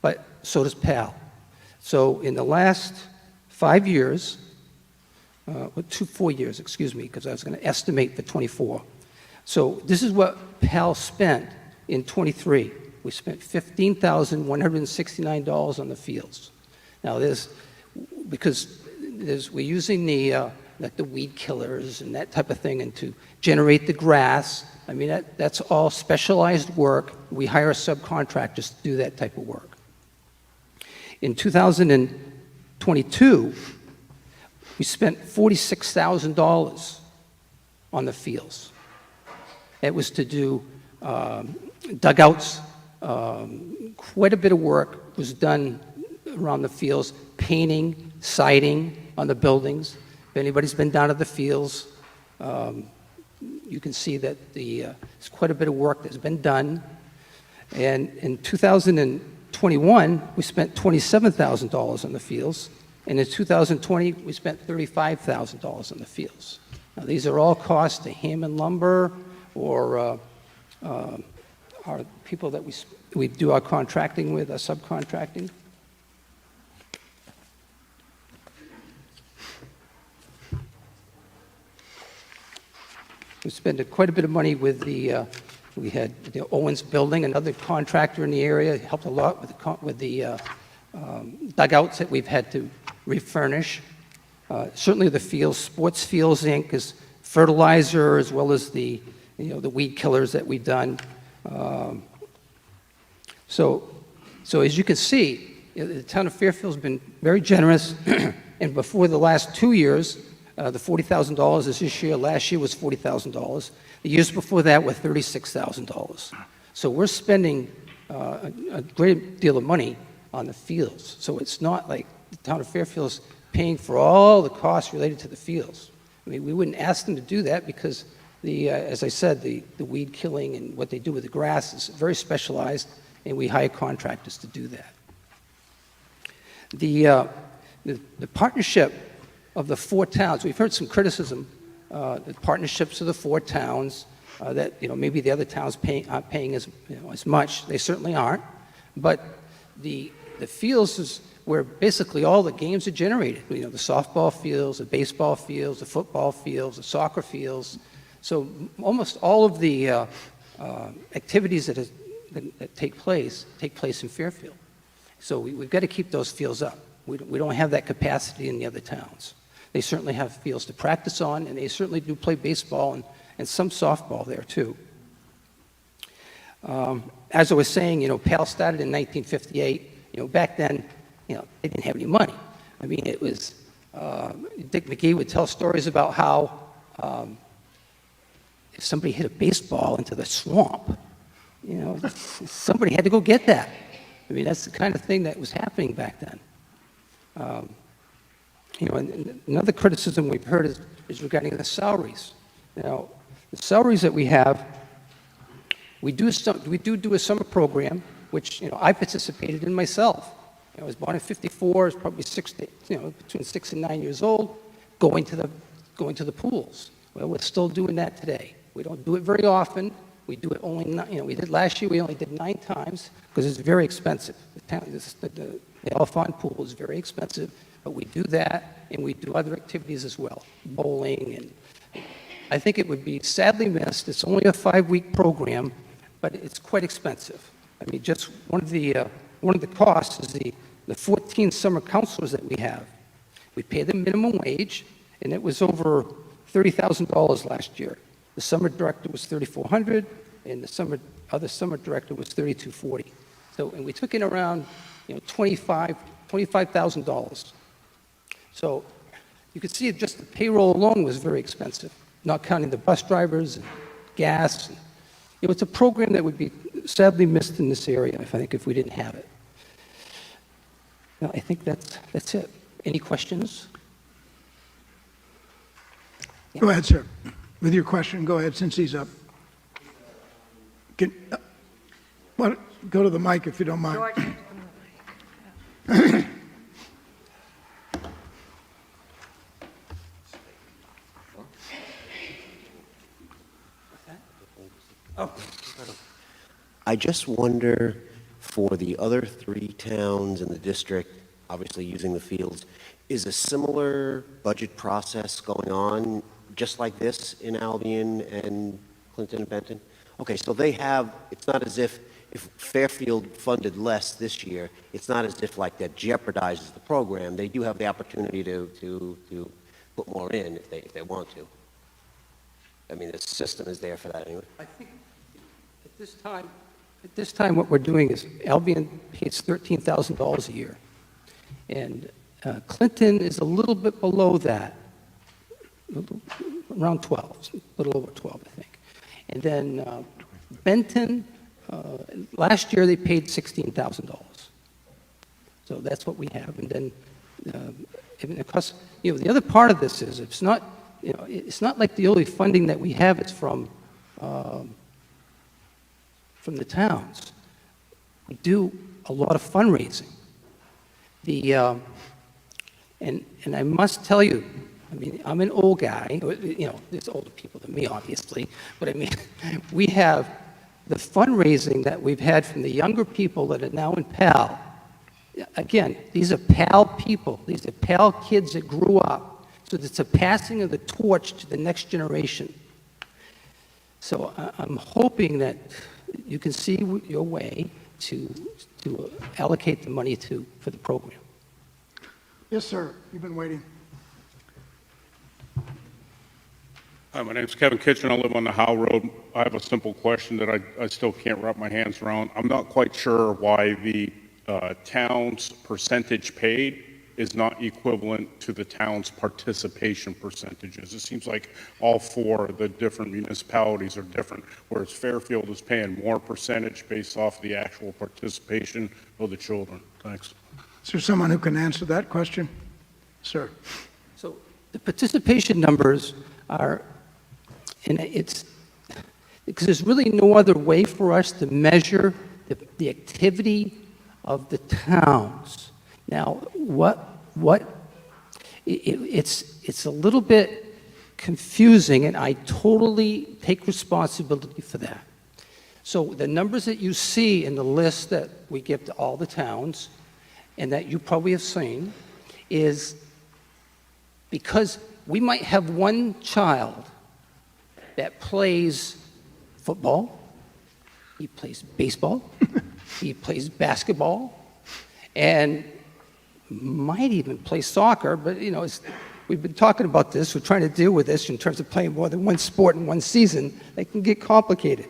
but so does PAL. So in the last 5 years, 4 years, excuse me, because I was going to estimate for 24. So this is what PAL spent in 23. We spent $15,169 on the fields. Now we're using like the weed killers and that type of thing, and to generate the grass. I mean, that's all specialized work. We hire subcontractors to do that type of work. In 2022, we spent $46,000 on the fields. It was to do dugouts. Quite a bit of work was done around the fields, painting, siding on the buildings. If anybody's been down to the fields, you can see that there's quite a bit of work that's been done. And in 2021, we spent $27,000 on the fields. And in 2020, we spent $35,000 on the fields. Now, these are all costs to Hammond Lumber or our people that we do our contracting with, our subcontracting. We spent quite a bit of money with we had the Owens Building, another contractor in the area, helped a lot with the dugouts that we've had to refurnish. Certainly the fields, Sports Fields Inc. is fertilizer, as well as the weed killers that we've done. So as you can see, the town of Fairfield's been very generous, and before the last 2 years, the $40,000 is this year. Last year was $40,000. The years before that were $36,000. So we're spending a great deal of money on the fields. So it's not like the town of Fairfield's paying for all the costs related to the fields. I mean, we wouldn't ask them to do that because as I said, the weed killing and what they do with the grass is very specialized, and we hire contractors to do that. The partnership of the 4 towns, we've heard some criticism, the partnerships of the 4 towns, that maybe the other towns aren't paying as much. They certainly aren't, but the fields is where basically all the games are generated. The softball fields, the baseball fields, the football fields, the soccer fields. So almost all of the activities that take place in Fairfield. So we've got to keep those fields up. We don't have that capacity in the other towns. They certainly have fields to practice on, and they certainly do play baseball and some softball there too. As I was saying, PAL started in 1958. Back then, they didn't have any money. I mean, it was, Dick McGee would tell stories about how if somebody hit a baseball into the swamp, somebody had to go get that. I mean, that's the kind of thing that was happening back then. And another criticism we've heard is regarding the salaries. The salaries that we have, we do a summer program, which I participated in myself. I was born in '54. I was probably between 6 and 9 years old, going to the pools. Well, we're still doing that today. We don't do it very often. We do it only, we did last year. We only did 9 times because it's very expensive. The Alphon pool is very expensive, but we do that, and we do other activities as well, bowling, and I think it would be sadly missed. It's only a 5-week program, but it's quite expensive. I mean, just one of the costs is the 14 summer counselors that we have. We pay them minimum wage, and it was over $30,000 last year. The summer director was $3,400, and the other summer director was $3,240. So, and we took in around, $25,000. So you could see just the payroll alone was very expensive, not counting the bus drivers and gas. It's a program that would be sadly missed in this area, I think, if we didn't have it. Now, I think that's it. Any questions? Go ahead, sir. With your question, go ahead, since he's up. Go to the mic if you don't mind. I just wonder, for the other 3 towns in the district, obviously using the fields, is a similar budget process going on, just like this in Albion and Clinton and Benton? Okay, so they have, it's not as if Fairfield funded less this year, it's not as if like that jeopardizes the program. They do have the opportunity to put more in if they want to. I mean, the system is there for that anyway. I think at this time, what we're doing is Albion pays $13,000 a year, and Clinton is a little bit below that, around 12, a little over 12, I think. And then Benton, last year they paid $16,000. So that's what we have. And then, of course, the other part of this is it's not like the only funding that we have is from the towns. We do a lot of fundraising. And I must tell you, I mean, I'm an old guy, there's older people than me, obviously, but I mean, we have the fundraising that we've had from the younger people that are now in PAL. Again, these are PAL people. These are PAL kids that grew up. So it's a passing of the torch to the next generation. So I'm hoping that you can see your way to allocate the money for the program. Yes, sir. You've been waiting. Hi, my name's Kevin Kitchen. I live on the Howe Road. I have a simple question that I still can't wrap my hands around. I'm not quite sure why the town's percentage paid is not equivalent to the town's participation percentages. It seems like all 4 of the different municipalities are different, whereas Fairfield is paying more percentage based off the actual participation of the children. Thanks. Is there someone who can answer that question? Sir. So the participation numbers are, and it's, because there's really no other way for us to measure the activity of the towns. Now, it's a little bit confusing, and I totally take responsibility for that. So the numbers that you see in the list that we give to all the towns, and that you probably have seen, is because we might have one child that plays football, he plays baseball, he plays basketball, and might even play soccer, but we've been talking about this, we're trying to deal with this in terms of playing more than one sport in one season. They can get complicated.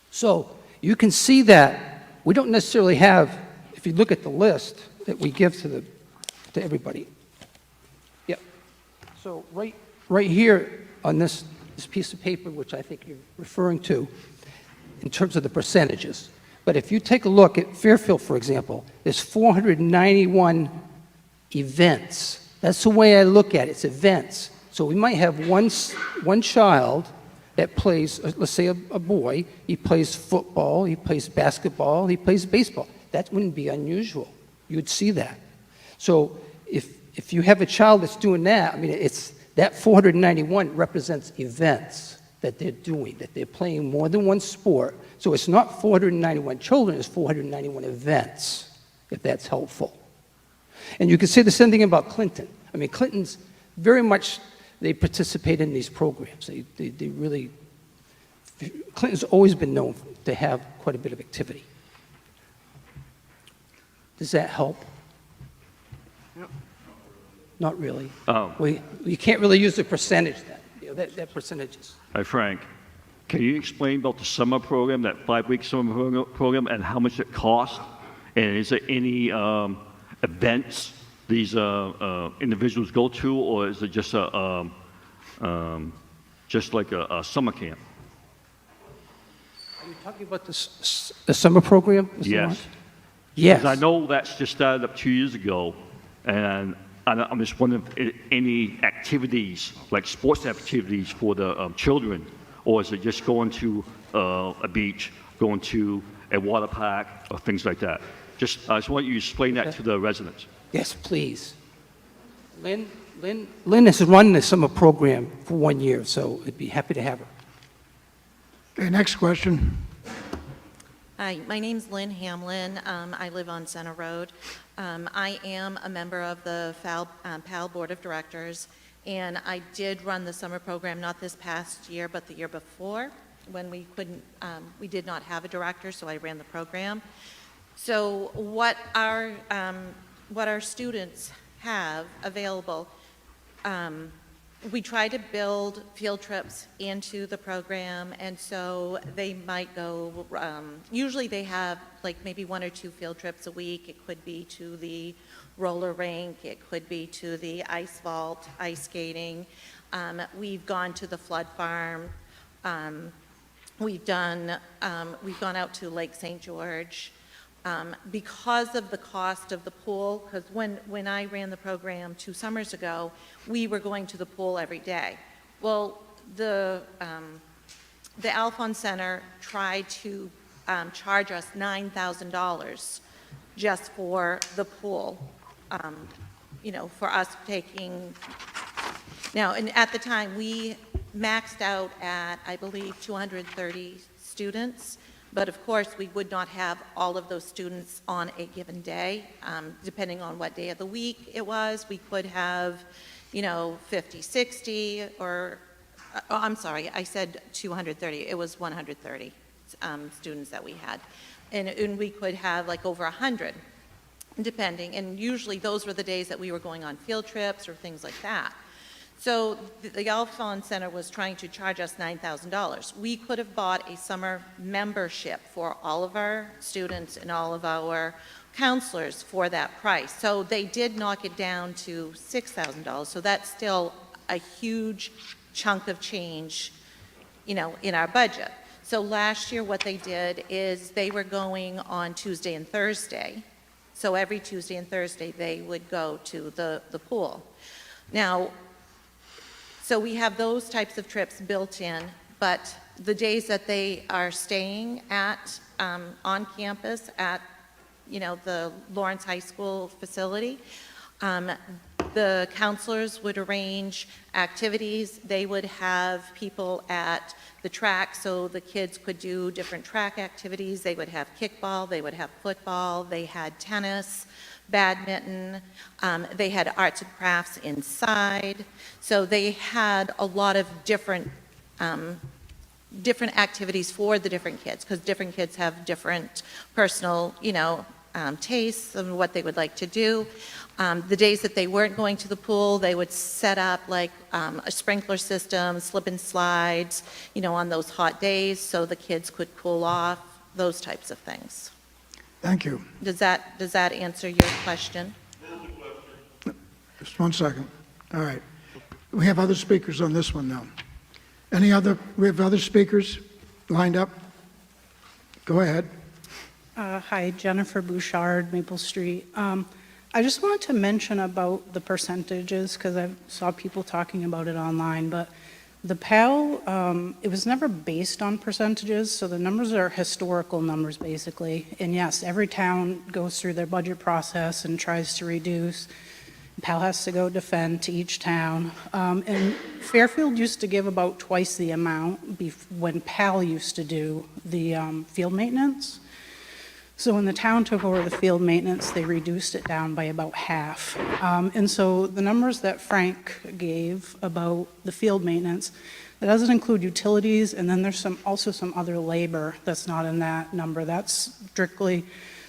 So you can see that we don't necessarily have, if you look at the list that we give to everybody. Yep. So right here on this piece of paper, which I think you're referring to, in terms of the percentages. But if you take a look at Fairfield, for example, there's 491 events. That's the way I look at it, it's events. So we might have one child that plays, let's say a boy, he plays football, he plays basketball, he plays baseball. That wouldn't be unusual. You'd see that. So if you have a child that's doing that, I mean, that 491 represents events that they're doing, that they're playing more than one sport. So it's not 491 children, it's 491 events, if that's helpful. And you can say the same thing about Clinton. I mean, Clinton's very much, they participate in these programs. They really Clinton's always been known to have quite a bit of activity. Does that help? Not really. Well, you can't really use the percentage then, that percentages. Hi, Frank. Can you explain about the summer program, that 5-week summer program, and how much it costs? And is there any events these individuals go to, or is it just just like a summer camp? Are you talking about the summer program? Mr. Yes. Lawrence? Yes. 'Cause I know that's just started up 2 years ago, and I'm just wondering if any activities, like sports activities for the children, or is it just going to a beach, going to a water park, or things like that? I just want you to explain that to the residents. Yes, please. Lynn has run the summer program for 1 year, so I'd be happy to have her. Okay, next question. Hi, my name's Lynn Hamlin. I live on Center Road. I am a member of the PAL Board of Directors, and I did run the summer program not this past year, but the year before, when we did not have a director, so I ran the program. So what our students have available, we try to build field trips into the program, and so they might go, usually they have like maybe 1 or 2 field trips a week. It could be to the roller rink, it could be to the ice vault, ice skating. We've gone to the flood farm. We've gone out to Lake St. George. Because of the cost of the pool, because when I ran the program 2 summers ago, we were going to the pool every day. Well, the Alphon Center tried to charge us $9,000 just for the pool, for us taking. Now, and at the time, we maxed out at, I believe, 230 students. But of course, we would not have all of those students on a given day, depending on what day of the week it was. We could have, 50, 60, or, I'm sorry, I said 230. It was 130 students that we had. And we could have like over 100, depending. And usually those were the days that we were going on field trips or things like that. So the Alphon Center was trying to charge us $9,000. We could have bought a summer membership for all of our students and all of our counselors for that price. So they did knock it down to $6,000. So that's still a huge chunk of change, in our budget. So last year what they did is they were going on Tuesday and Thursday. So every Tuesday and Thursday they would go to the pool. Now, so we have those types of trips built in, but the days that they are staying at, on campus at, the Lawrence High School facility, the counselors would arrange activities. They would have people at the track so the kids could do different track activities. They would have kickball, they would have football, they had tennis, badminton, they had arts and crafts inside. So they had a lot of different activities for the different kids, because different kids have different personal, tastes of what they would like to do. The days that they weren't going to the pool, they would set up like a sprinkler system, slip and slides, on those hot days so the kids could cool off, those types of things. Thank you. Does that answer your question? Just 1 second. All right. We have other speakers on this one now. We have other speakers lined up? Go ahead. Hi, Jennifer Bouchard, Maple Street. I just wanted to mention about the percentages, because I saw people talking about it online, but the PAL, it was never based on percentages, so the numbers are historical numbers, basically. And yes, every town goes through their budget process and tries to reduce. PAL has to go defend to each town. And Fairfield used to give about twice the amount when PAL used to do the field maintenance. So when the town took over the field maintenance, they reduced it down by about half. And so the numbers that Frank gave about the field maintenance, That doesn't include utilities, and then there's also some other labor that's not in that number. That's strictly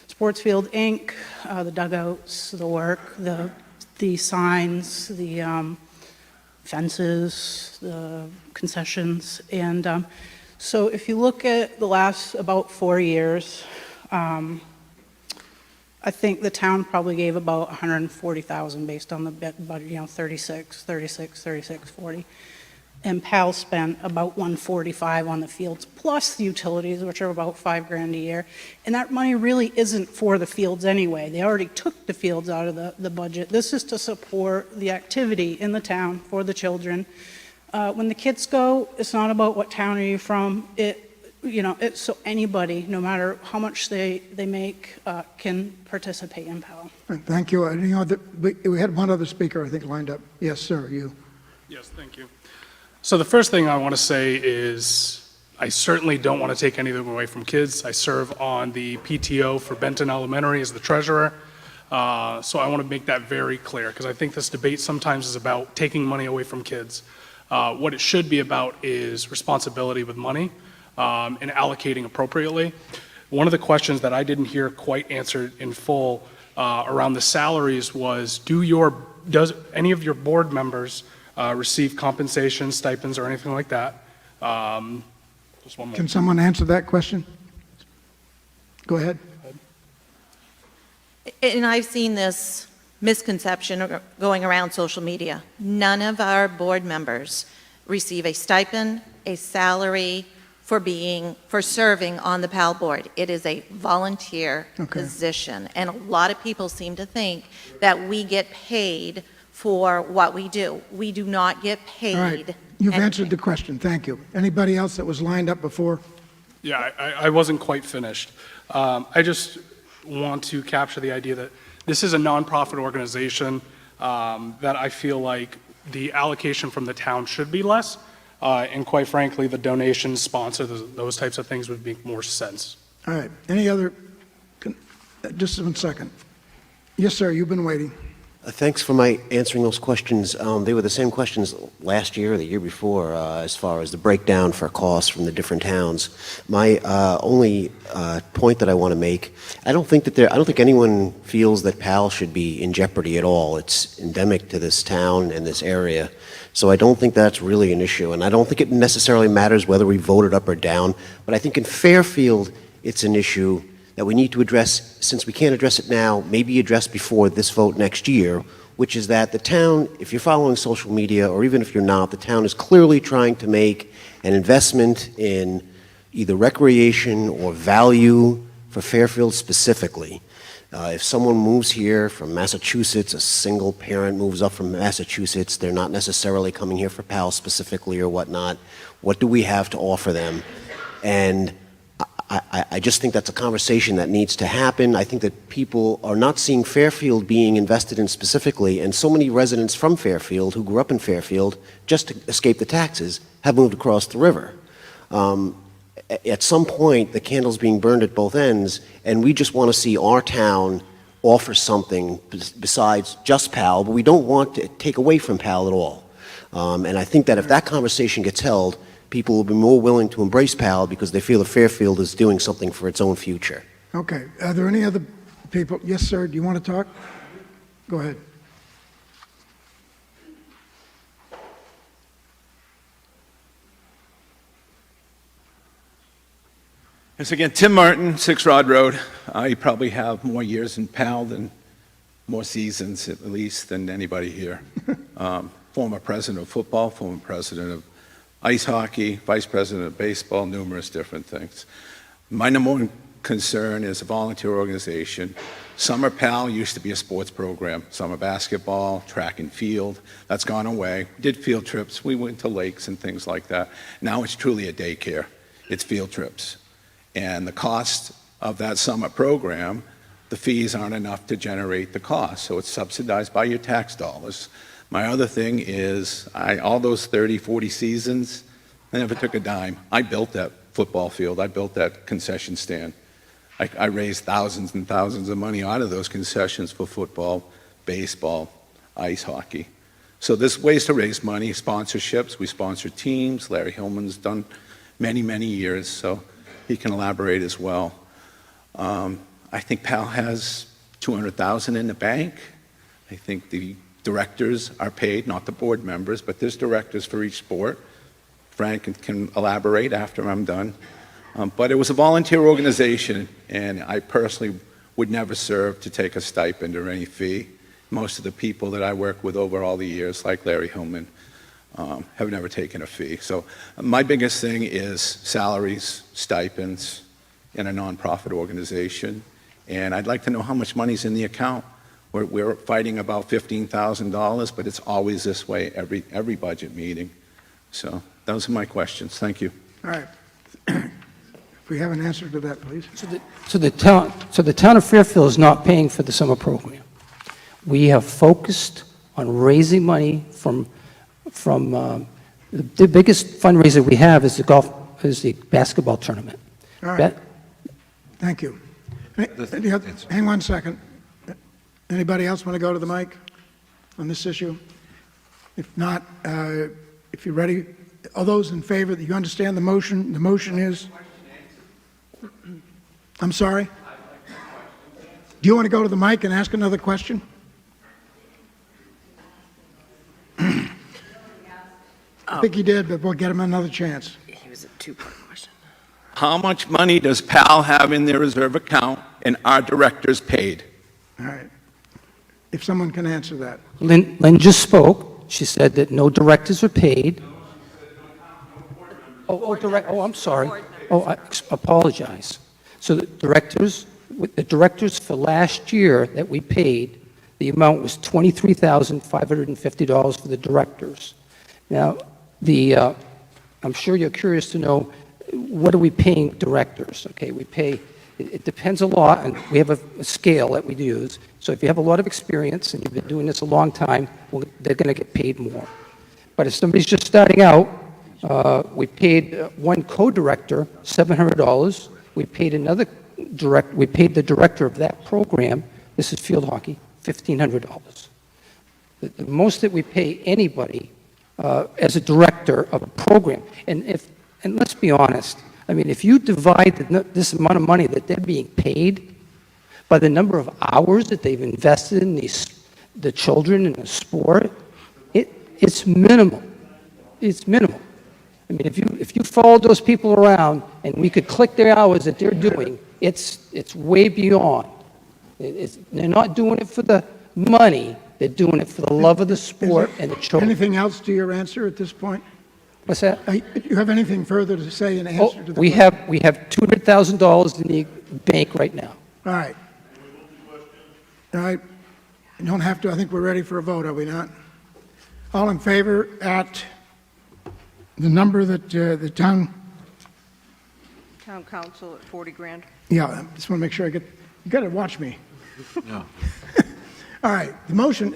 sports field ink, the dugouts, the work, the signs, the fences, the concessions. And so if you look at the last about 4 years, I think the town probably gave about 140,000 based on the budget, 36, 40. And PAL spent about 145 on the fields, plus the utilities, which are about $5,000 a year. And that money really isn't for the fields anyway. They already took the fields out of the budget. This is to support the activity in the town for the children. When the kids go, it's not about what town are you from. It's so anybody, no matter how much they make, can participate in PAL. Thank you. We had one other speaker, I think, lined up. Yes, sir, you. Yes, thank you. So the first thing I want to say is I certainly don't want to take anything away from kids. I serve on the PTO for Benton Elementary as the treasurer. So I want to make that very clear, because I think this debate sometimes is about taking money away from kids. What it should be about is responsibility with money and allocating appropriately. One of the questions that I didn't hear quite answered in full around the salaries was, does any of your board members receive compensation, stipends, or anything like that? Just one more. Can someone answer that question? Go ahead. And I've seen this misconception going around social media. None of our board members receive a stipend, a salary for serving on the PAL board. It is a volunteer position. And a lot of people seem to think that we get paid for what we do. We do not get paid. All right. You've answered the question. Thank you. Anybody else that was lined up before? Yeah, I wasn't quite finished. I just want to capture the idea that this is a nonprofit organization, that I feel like the allocation from the town should be less, and quite frankly, the donations, sponsor, those types of things would make more sense. All right. Any other? Just 1 second. Yes, sir. You've been waiting. Thanks for answering those questions. They were the same questions last year or the year before, as far as the breakdown for costs from the different towns. My only point that I want to make, I don't think anyone feels that PAL should be in jeopardy at all. It's endemic to this town and this area, so I don't think that's really an issue. And I don't think it necessarily matters whether we voted up or down. But I think in Fairfield, it's an issue that we need to address, since we can't address it now, maybe address before this vote next year, which is that the town, if you're following social media, or even if you're not, the town is clearly trying to make an investment in either recreation or value for Fairfield specifically. If someone moves here from Massachusetts, a single parent moves up from Massachusetts, they're not necessarily coming here for PAL specifically or whatnot. What do we have to offer them? And I just think that's a conversation that needs to happen. I think that people are not seeing Fairfield being invested in specifically, and so many residents from Fairfield who grew up in Fairfield just to escape the taxes have moved across the river. At some point, the candle's being burned at both ends, and we just want to see our town offer something besides just PAL, but we don't want to take away from PAL at all. And I think that if that conversation gets held, people will be more willing to embrace PAL because they feel that Fairfield is doing something for its own future. Okay. Are there any other people? Yes, sir. Do you want to talk? Go ahead. Yes, again, Tim Martin, 6 Rod Road. I probably have more years in PAL than, more seasons at least, than anybody here. Former president of football, former president of ice hockey, vice president of baseball, numerous different things. My number one concern is a volunteer organization. Summer PAL used to be a sports program. Summer basketball, track and field, that's gone away. Did field trips, we went to lakes and things like that. Now it's truly a daycare. It's field trips. And the cost of that summer program, the fees aren't enough to generate the cost, so it's subsidized by your tax dollars. My other thing is, all those 30, 40 seasons, I never took a dime. I built that football field. I built that concession stand. I raised thousands and thousands of money out of those concessions for football, baseball, ice hockey. So there's ways to raise money, sponsorships. We sponsor teams. Larry Hillman's done many, many years, so he can elaborate as well. I think PAL has $200,000 in the bank. I think the directors are paid, not the board members, but there's directors for each sport. Frank can elaborate after I'm done. But it was a volunteer organization, and I personally would never serve to take a stipend or any fee. Most of the people that I work with over all the years, like Larry Hillman, have never taken a fee. So my biggest thing is salaries, stipends, in a nonprofit organization. And I'd like to know how much money's in the account. We're fighting about $15,000, but it's always this way every budget meeting. So those are my questions. Thank you. All right. If we have an answer to that, please. So the town of Fairfield is not paying for the summer program. We have focused on raising money from the biggest fundraiser we have is the basketball tournament. All right. Thank you. Hang 1 second. Anybody else want to go to the mic on this issue? If not, if you're ready, all those in favor, you understand the motion? The motion is? I'm sorry? Do you want to go to the mic and ask another question? I think he did, but we'll get him another chance. It was a two-part question. How much money does PAL have in their reserve account and are directors paid? All right. If someone can answer that. Lynn just spoke. She said that no directors are paid. I'm sorry. I apologize. So the directors for last year that we paid, the amount was $23,550 for the directors. Now, I'm sure you're curious to know, what are we paying directors? Okay, we pay, it depends a lot, and we have a scale that we use. So if you have a lot of experience and you've been doing this a long time, well, they're going to get paid more. But if somebody's just starting out, we paid one co-director $700. We paid the director of that program, this is field hockey, $1,500. The most that we pay anybody as a director of a program, and let's be honest, I mean, if you divide this amount of money that they're being paid by the number of hours that they've invested in the children in the sport, it's minimal. It's minimal. I mean, if you followed those people around and we could click their hours that they're doing, it's way beyond. They're not doing it for the money. They're doing it for the love of the sport and the children. Anything else to your answer at this point? What's that? You have anything further to say in answer to the we have $200,000 in the bank right now. All right. All right. You don't have to. I think we're ready for a vote, are we not? All in favor at the number that the town... Town council at 40 grand. Yeah, I just want to make sure I get... You got to watch me. No. All right. The motion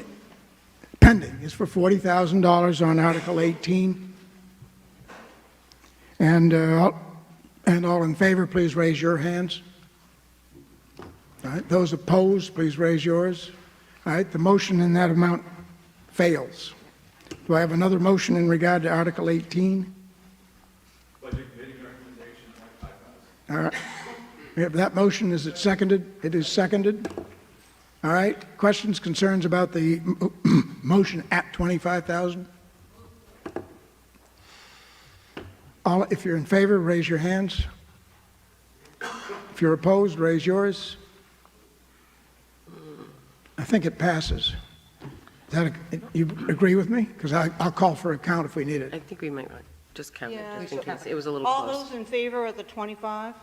pending is for $40,000 on Article 18. And all in favor, please raise your hands. All right. Those opposed, please raise yours. All right. The motion in that amount fails. Do I have another motion in regard to Article 18? Budget committee recommendation, like 5,000. All right. We have that motion. Is it seconded? It is seconded. All right. Questions, concerns about the motion at 25,000? If you're in favor, raise your hands. If you're opposed, raise yours. I think it passes. You agree with me? Because I'll call for a count if we need it. I think we might want just count it, Yeah, just in case. It was a little all close. those in favor of the 25?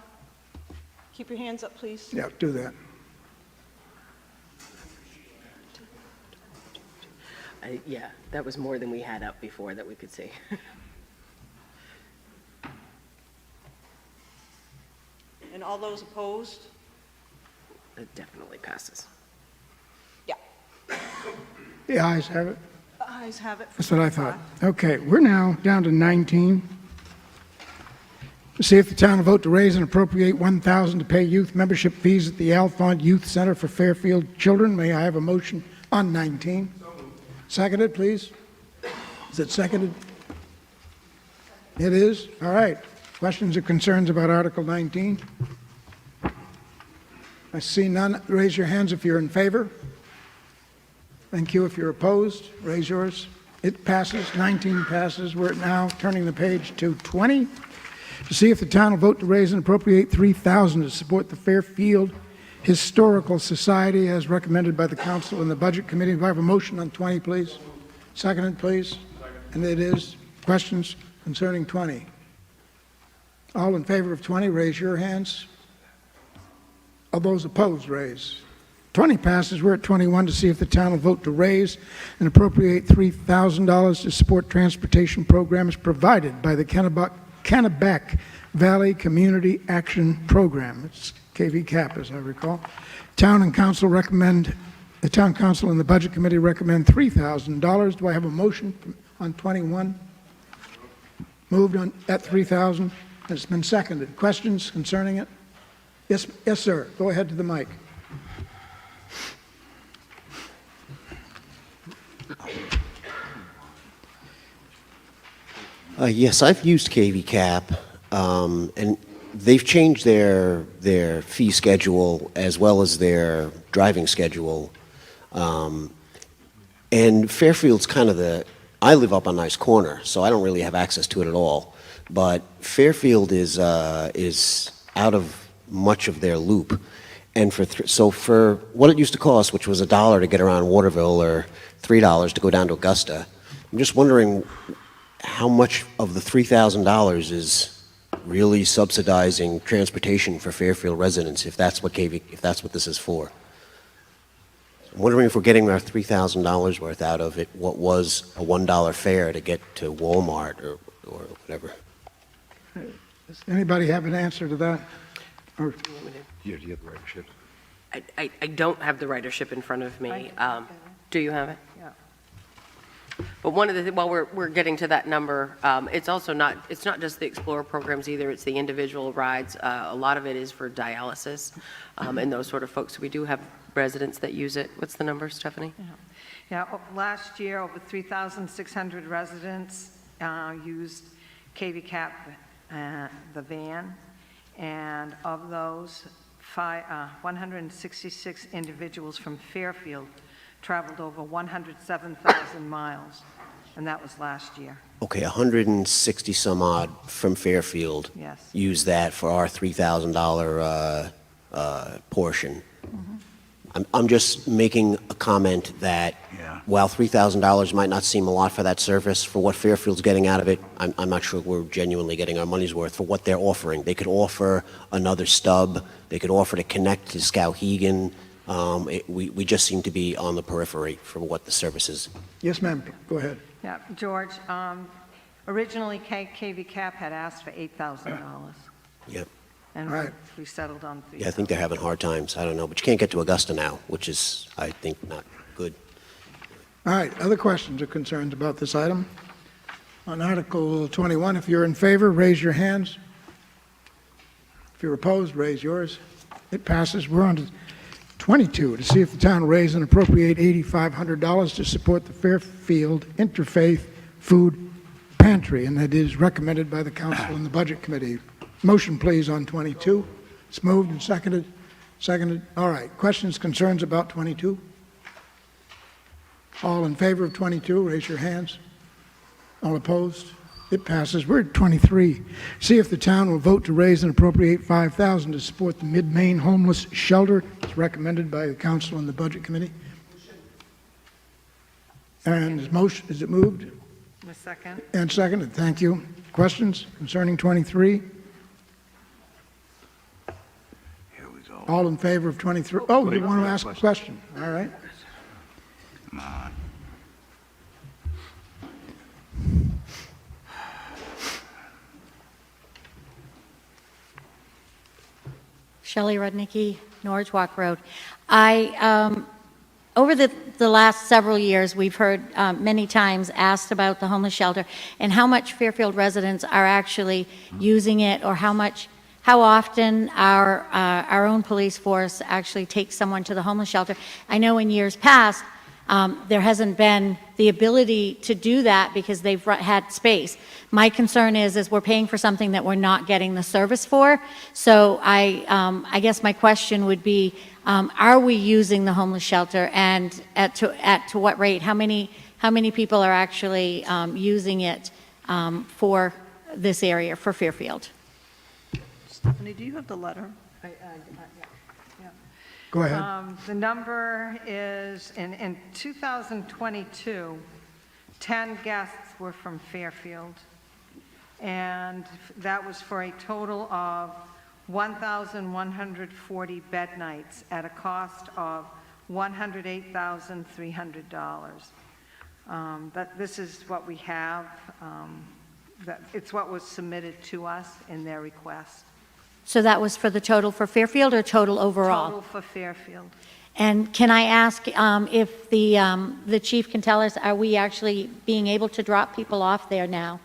Keep your hands up, please. Yeah, do that. Yeah, that was more than we had up before that we could see. And all those opposed? It definitely passes. Yeah. The ayes have it. The ayes have it. That's what I thought. Okay, we're now down to 19. To see if the town will vote to raise and appropriate $1,000 to pay youth membership fees at the Alfond Youth Center for Fairfield Children. May I have a motion on 19? Seconded, please. Is it seconded? It is? All right. Questions or concerns about Article 19? I see none. Raise your hands if you're in favor. Thank you. If you're opposed, raise yours. It passes. 19 passes. We're now turning the page to 20. To see if the town will vote to raise and appropriate $3,000 to support the Fairfield Historical Society as recommended by the council and the budget committee. Do I have a motion on 20, please? Seconded, please. And it is. Questions concerning 20? All in favor of 20, raise your hands. All those opposed, raise. 20 passes. We're at 21 to see if the town will vote to raise and appropriate $3,000 to support transportation programs provided by the Kennebec Valley Community Action Program. It's KVCAP, as I recall. The town council and the budget committee recommend $3,000. Do I have a motion on 21? Moved on at 3,000. It's been seconded. Questions concerning it? Yes, sir. Go ahead to the mic. Yes, I've used KVCAP, and they've changed their fee schedule as well as their driving schedule. And Fairfield's kind of I live up on Nice Corner, so I don't really have access to it at all. But Fairfield is out of much of their loop. And for what it used to cost, which was $1 to get around Waterville or $3 to go down to Augusta, I'm just wondering how much of the $3,000 is really subsidizing transportation for Fairfield residents, if that's what this is for. I'm wondering if we're getting our $3,000 worth out of it, what was a $1 fare to get to Walmart or whatever. Does anybody have an answer to that? Or, Do you have the ridership? I don't have the ridership in front of me. Do you have it? Yeah. But one of the, while we're getting to that number, it's not just the Explorer programs either, it's the individual rides. A lot of it is for dialysis and those sort of folks. We do have residents that use it. What's the number, Stephanie? Yeah, last year, over 3,600 residents used KVCAP, the van, and of those, 166 individuals from Fairfield traveled over 107,000 miles, and that was last year. Okay, 160 some odd from Fairfield. Yes. Use that for our $3,000 portion. I'm just making a comment that while $3,000 might not seem a lot for that service, for what Fairfield's getting out of it, I'm not sure we're genuinely getting our money's worth for what they're offering. They could offer another stub. They could offer to connect to Skowhegan. We just seem to be on the periphery for what the service is. yes, ma'am. Go ahead. Yeah, George, originally KVCAP had asked for $8,000. Yep. And Right. we settled on $3,000. Yeah, I think they're having hard times. I don't know, but you can't get to Augusta now, which is, I think, not good. All right, other questions or concerns about this item? On Article 21, if you're in favor, raise your hands. If you're opposed, raise yours. It passes. We're on to 22, to see if the town will raise and appropriate $8,500 to support the Fairfield Interfaith Food Pantry, and that is recommended by the council and the budget committee. Motion, please, on 22. It's moved and seconded. Seconded. All right. Questions, concerns about 22? All in favor of 22, raise your hands. All opposed? It passes. We're at 23. See if the town will vote to raise and appropriate $5,000 to support the Mid-Maine Homeless Shelter. It's recommended by the council and the budget committee. And is it moved? A second. And seconded. Thank you. Questions concerning 23? Here we go. All in favor of 23? Oh, you want to ask a question? All right. Come on. Shelley Rudnicki, Norwich Walk Road. Over the last several years, we've heard many times asked about the homeless shelter and how much Fairfield residents are actually using it, or how often our own police force actually takes someone to the homeless shelter. I know in years past, there hasn't been the ability to do that because they've had space. My concern is we're paying for something that we're not getting the service for. So I guess my question would be, are we using the homeless shelter, and to what rate? How many people are actually using it for this area, for Fairfield? Stephanie, do you have the letter? Go ahead. The number is, in 2022, 10 guests were from Fairfield, and that was for a total of 1,140 bed nights at a cost of $108,300. This is what we have. It's what was submitted to us in their request. So that was for the total for Fairfield or total overall? Total for Fairfield. And can I ask if the chief can tell us, are we actually being able to drop people off there now?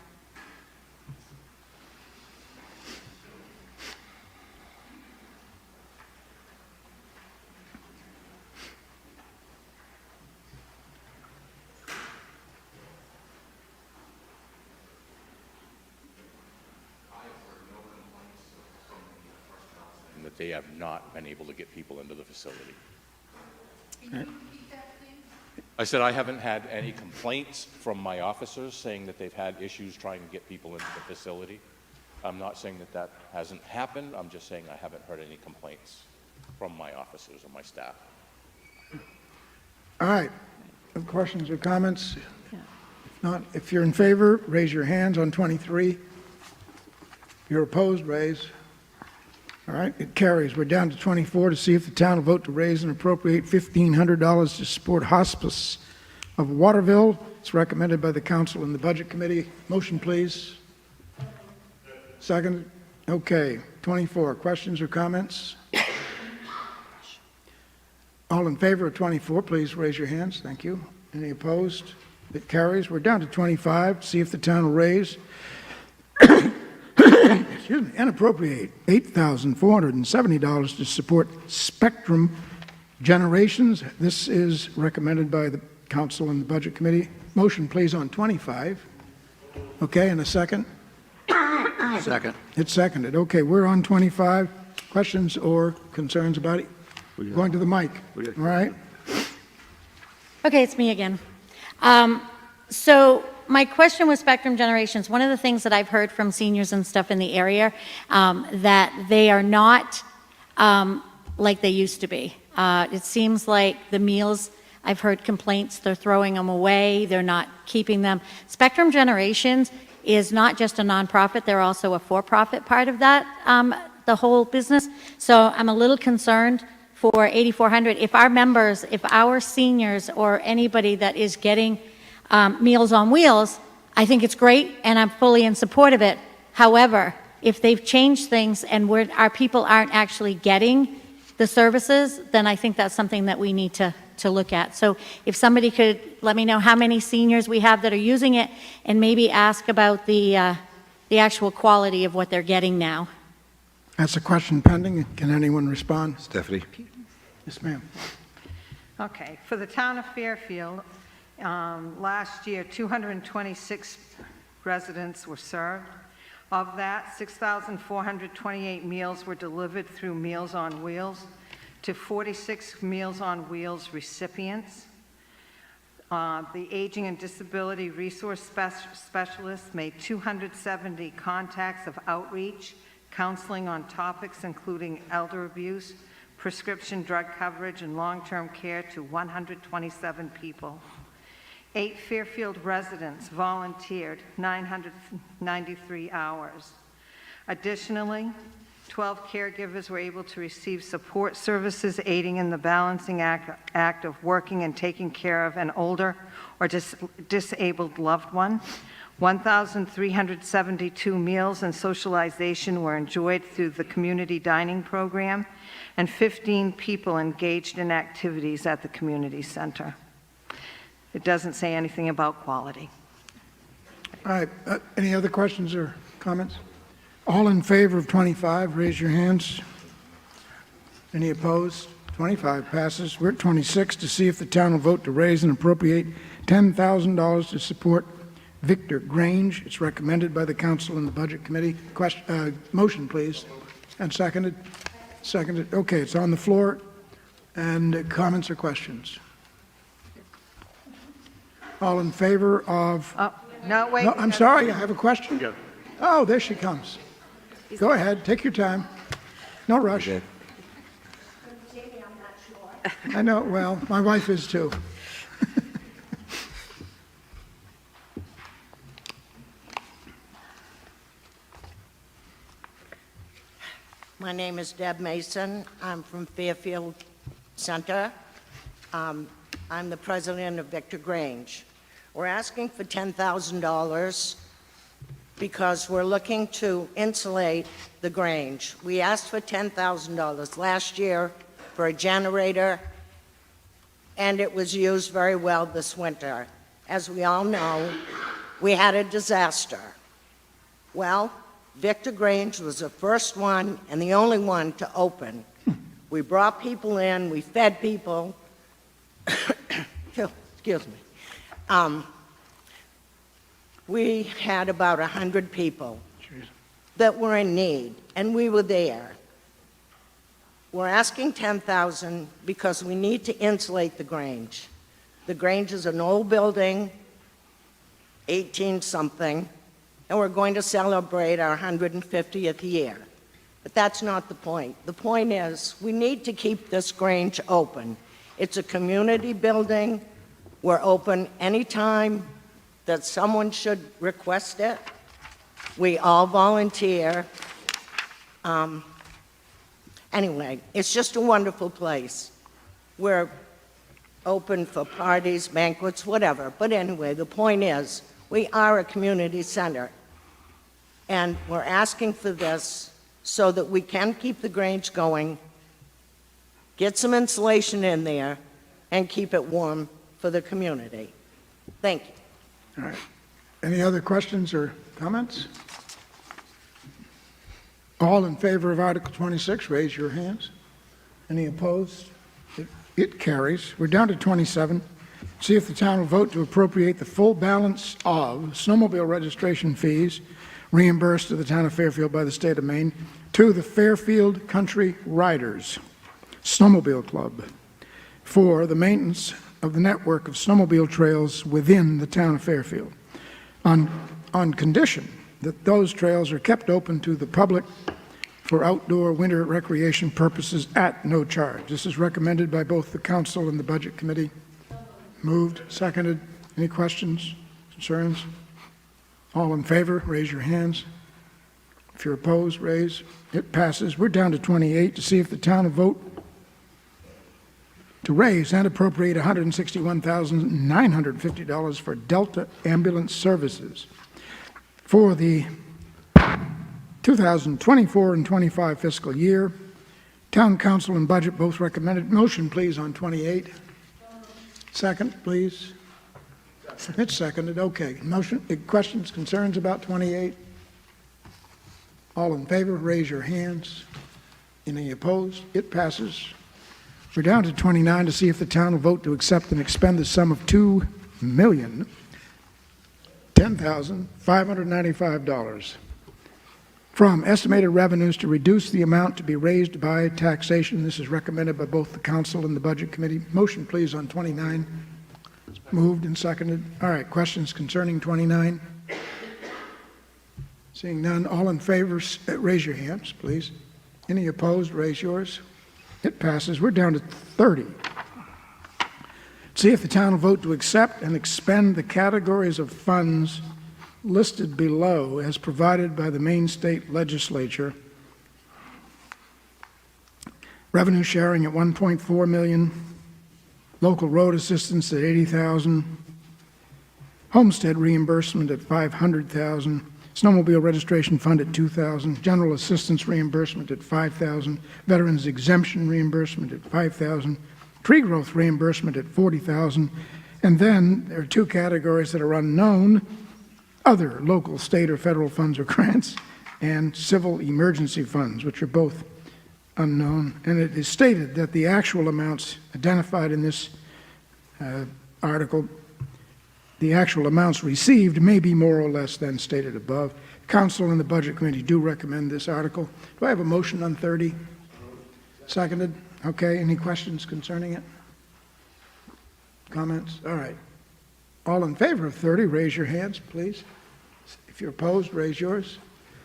That they have not been able to get people into the facility. I said I haven't had any complaints from my officers saying that they've had issues trying to get people into the facility. I'm not saying that that hasn't happened. I'm just saying I haven't heard any complaints from my officers or my staff. All right. Have questions or comments? If not, if you're in favor, raise your hands on 23. If you're opposed, raise. All right, it carries. We're down to 24, to see if the town will vote to raise and appropriate $1,500 to support hospice of Waterville. It's recommended by the council and the budget committee. Motion, please. Second. Okay. 24. Questions or comments? All in favor of 24, please raise your hands. Thank you. Any opposed? It carries. We're down to 25. See if the town will raise excuse me, and appropriate $8,470 to support Spectrum Generations. This is recommended by the council and the budget committee. Motion, please, on 25. Okay, and a second? Second. It's seconded. Okay, we're on 25. Questions or concerns about it? Going to the mic. All right. Okay, it's me again. So my question was Spectrum Generations. One of the things that I've heard from seniors and stuff in the area, that they are not like they used to be. It seems like the meals, I've heard complaints, they're throwing them away, they're not keeping them. Spectrum Generations is not just a nonprofit, they're also a for-profit part of that, the whole business. So I'm a little concerned for 8,400. If our members, if our seniors or anybody that is getting Meals on Wheels, I think it's great and I'm fully in support of it. However, if they've changed things and our people aren't actually getting the services, then I think that's something that we need to look at. So if somebody could let me know how many seniors we have that are using it, and maybe ask about the actual quality of what they're getting now. That's a question pending. Can anyone respond? Stephanie. Yes, ma'am. Okay, for the town of Fairfield, last year, 226 residents were served. Of that, 6,428 meals were delivered through Meals on Wheels to 46 Meals on Wheels recipients. The Aging and Disability Resource Specialists made 270 contacts of outreach, counseling on topics including elder abuse, prescription drug coverage, and long-term care to 127 people. 8 Fairfield residents volunteered 993 hours. Additionally, 12 caregivers were able to receive support services aiding in the balancing act of working and taking care of an older or disabled loved one. 1,372 meals and socialization were enjoyed through the community dining program, and 15 people engaged in activities at the community center. It doesn't say anything about quality. All right. Any other questions or comments? All in favor of 25, raise your hands. Any opposed? 25 passes. We're at 26, to see if the town will vote to raise and appropriate $10,000 to support Victor Grange. It's recommended by the council and the budget committee. Motion, please. And seconded? Seconded. Okay, it's on the floor. And comments or questions? All in favor of... No, wait. No, I'm sorry, I have a question. Yeah. Oh, there she comes. Go ahead, take your time. No rush. I know, well, my wife is too. My name is Deb Mason. I'm from Fairfield Center. I'm the president of Victor Grange. We're asking for $10,000 because we're looking to insulate the Grange. We asked for $10,000 last year for a generator, and it was used very well this winter. As we all know, we had a disaster. Well, Victor Grange was the first one and the only one to open. We brought people in, we fed people. Excuse me. We had about 100 people that were in need, and we were there. We're asking $10,000 because we need to insulate the Grange. The Grange is an old building, 18-something, and we're going to celebrate our 150th year. But that's not the point. The point is, we need to keep this Grange open. It's a community building. We're open anytime that someone should request it. We all volunteer. Anyway, it's just a wonderful place. We're open for parties, banquets, whatever. But anyway, the point is, we are a community center. And we're asking for this so that we can keep the Grange going, get some insulation in there, and keep it warm for the community. Thank you. All right. Any other questions or comments? All in favor of Article 26, raise your hands. Any opposed? It carries. We're down to 27. See if the town will vote to appropriate the full balance of snowmobile registration fees reimbursed to the town of Fairfield by the state of Maine to the Fairfield Country Riders Snowmobile Club for the maintenance of the network of snowmobile trails within the town of Fairfield, on condition that those trails are kept open to the public for outdoor winter recreation purposes at no charge. This is recommended by both the council and the budget committee. Moved, seconded. Any questions, concerns? All in favor, raise your hands. If you're opposed, raise. It passes. We're down to 28 to see if the town will vote to raise and appropriate $161,950 for Delta Ambulance Services for the 2024 and 25 fiscal year. Town council and budget both recommended. Motion, please, on 28. Second, please. It's seconded. Okay. Motion. Questions, concerns about 28? All in favor, raise your hands. Any opposed? It passes. We're down to 29 to see if the town will vote to accept and expend the sum of $2,010,595 from estimated revenues to reduce the amount to be raised by taxation. This is recommended by both the council and the budget committee. Motion, please, on 29. Moved and seconded. All right, questions concerning 29? Seeing none, all in favor, raise your hands, please. Any opposed, raise yours. It passes. We're down to 30. See if the town will vote to accept and expend the categories of funds listed below as provided by the Maine State Legislature. Revenue sharing at $1.4 million, local road assistance at $80,000, homestead reimbursement at $500,000, snowmobile registration fund at $2,000, general assistance reimbursement at $5,000, veterans exemption reimbursement at $5,000, tree growth reimbursement at $40,000, and then there are two categories that are unknown: other local, state, or federal funds or grants, and civil emergency funds, which are both unknown. And it is stated that the actual amounts identified in this article the actual amounts received may be more or less than stated above. Council and the Budget Committee do recommend this article. Do I have a motion on 30? Seconded? Okay, any questions concerning it? Comments? All right. All in favor of 30, raise your hands, please. If you're opposed, raise yours.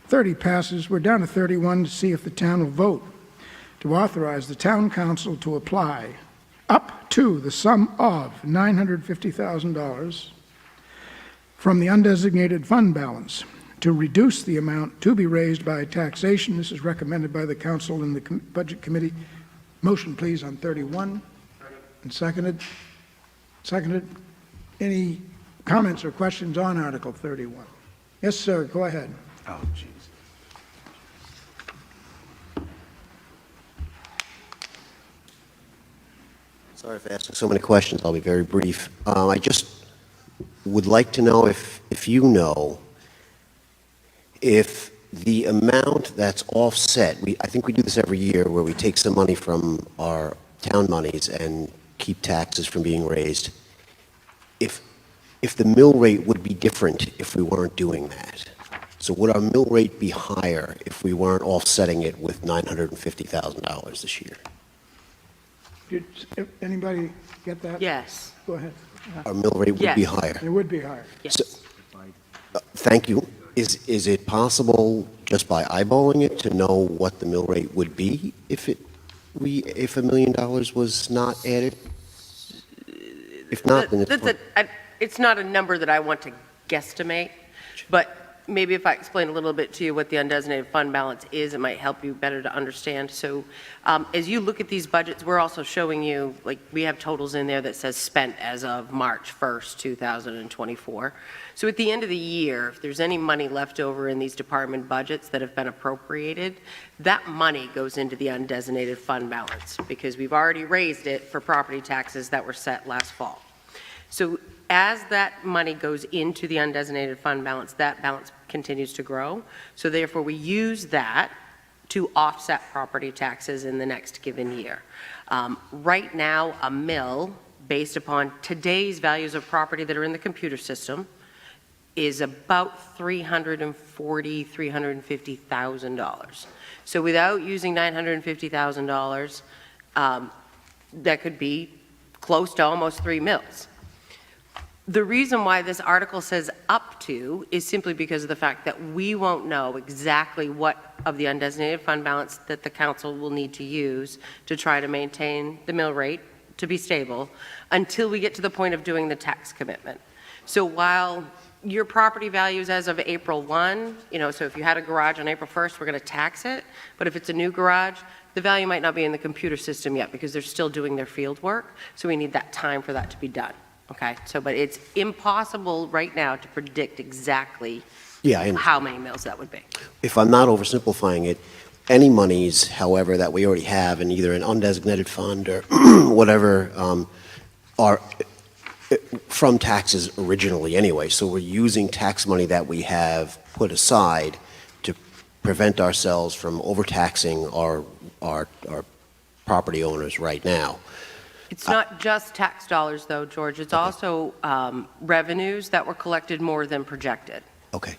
30 passes. We're down to 31 to see if the town will vote to authorize the town council to apply up to the sum of $950,000 from the undesignated fund balance to reduce the amount to be raised by taxation. This is recommended by the council and the Budget Committee. Motion, please, on 31. And seconded. Seconded. Any comments or questions on Article 31? Yes, sir. Go ahead. Oh, jeez. Sorry for asking so many questions. I'll be very brief. I just would like to know if you know if the amount that's offset, I think we do this every year where we take some money from our town monies and keep taxes from being raised. If the mill rate would be different if we weren't doing that. So would our mill rate be higher if we weren't offsetting it with $950,000 this year? Did anybody get that? Yes. Go ahead. Our mill rate would be Yes. higher. It would be higher. Yes. Thank you. Is it possible, just by eyeballing it, to know what the mill rate would be if $1 million was not added? If not, then it's fine. It's not a number that I want to guesstimate, but maybe if I explain a little bit to you what the undesignated fund balance is, it might help you better to understand. So as you look at these budgets, we're also showing you, like, we have totals in there that says spent as of March 1st, 2024. So at the end of the year, if there's any money left over in these department budgets that have been appropriated, that money goes into the undesignated fund balance because we've already raised it for property taxes that were set last fall. So as that money goes into the undesignated fund balance, that balance continues to grow. So therefore, we use that to offset property taxes in the next given year. Right now, a mill, based upon today's values of property that are in the computer system, is about $340,000, $350,000. So without using $950,000, that could be close to almost 3 mills. The reason why this article says up to is simply because of the fact that we won't know exactly what of the undesignated fund balance that the council will need to use to try to maintain the mill rate to be stable until we get to the point of doing the tax commitment. So while your property values as of April 1, so if you had a garage on April 1st, we're going to tax it. But if it's a new garage, the value might not be in the computer system yet because they're still doing their field work. So we need that time for that to be done. Okay, but it's impossible right now to predict exactly how many mills that would be. If I'm not oversimplifying it, any monies, however, that we already have in either an undesignated fund or whatever are from taxes originally anyway. So we're using tax money that we have put aside to prevent ourselves from overtaxing our property owners right now. It's not just tax dollars, though, George. It's also revenues that were collected more than projected. Okay.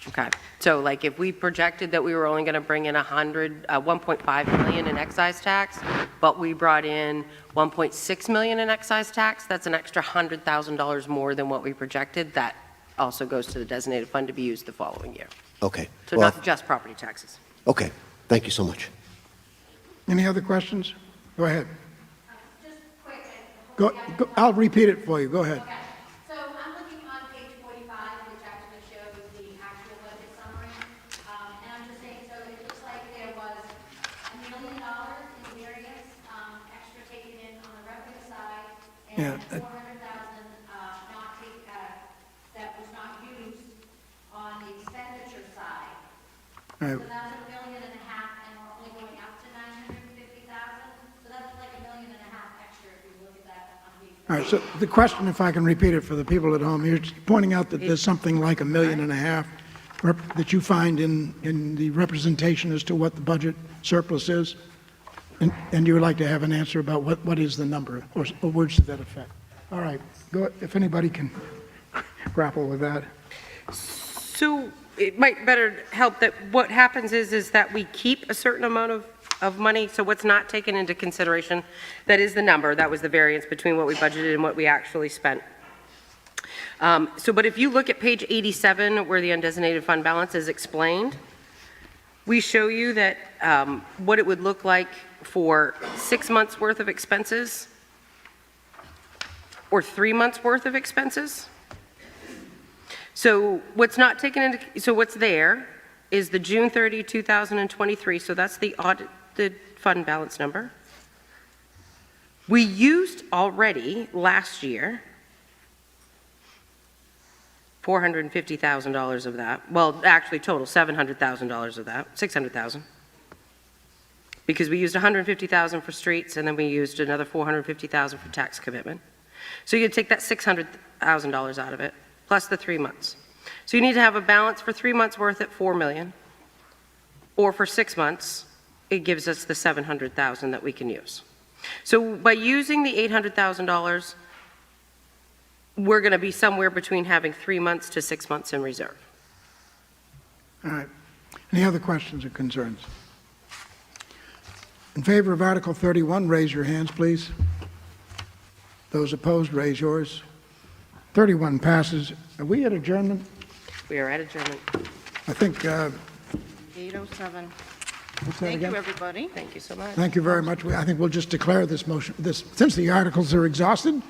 Okay. So, like, if we projected that we were only going to bring in 1.5 million in excise tax, but we brought in 1.6 million in excise tax, that's an extra $100,000 more than what we projected. That also goes to the designated fund to be used the following year. Okay. So not just property taxes. Okay. Thank you so much. Any other questions? Go ahead. Go, I'll repeat it for you. Go ahead. Okay. So I'm looking on page 45, which actually shows the actual budget summary. And I'm just saying, so it looks like there was $1 million in various extra taken in on the revenue side and $400,000 that was not used on the expenditure side. Right. So that's $1.5 million, and we're only going up to $950,000. So that's like $1.5 million extra if you look at that. All right, so the question, if I can repeat it for the people at home, you're pointing out that there's something like $1.5 million that you find in the representation as to what the budget surplus is, and you would like to have an answer about what is the number, or words to that effect. All right, go if anybody can grapple with that? So it might better help that what happens is that we keep a certain amount of money, so what's not taken into consideration, that is the number, that was the variance between what we budgeted and what we actually spent. But if you look at page 87, where the undesignated fund balance is explained, we show you that what it would look like for 6 months' worth of expenses or 3 months' worth of expenses. So what's not taken into, so what's there is the June 30, 2023, so that's the audited fund balance number. We used already last year $450,000 of that. Well, actually total $700,000 of that, $600,000. Because we used $150,000 for streets and then we used another $450,000 for tax commitment. So you take that $600,000 out of it, plus the 3 months. So you need to have a balance for 3 months worth at $4 million, or for 6 months, it gives us the $700,000 that we can use. So by using the $800,000, we're going to be somewhere between having 3 months to 6 months in reserve. All right. Any other questions or concerns? In favor of Article 31, raise your hands, please. Those opposed, raise yours. 31 passes. Are we at adjournment? We are at adjournment. I think, 8:07. what's that Thank again? you, everybody. Thank you so much. Thank you very much. I think we'll just declare this motion, since the articles are exhausted,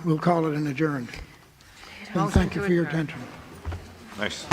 we'll call it an adjourned. And thank you for your attention. Nice.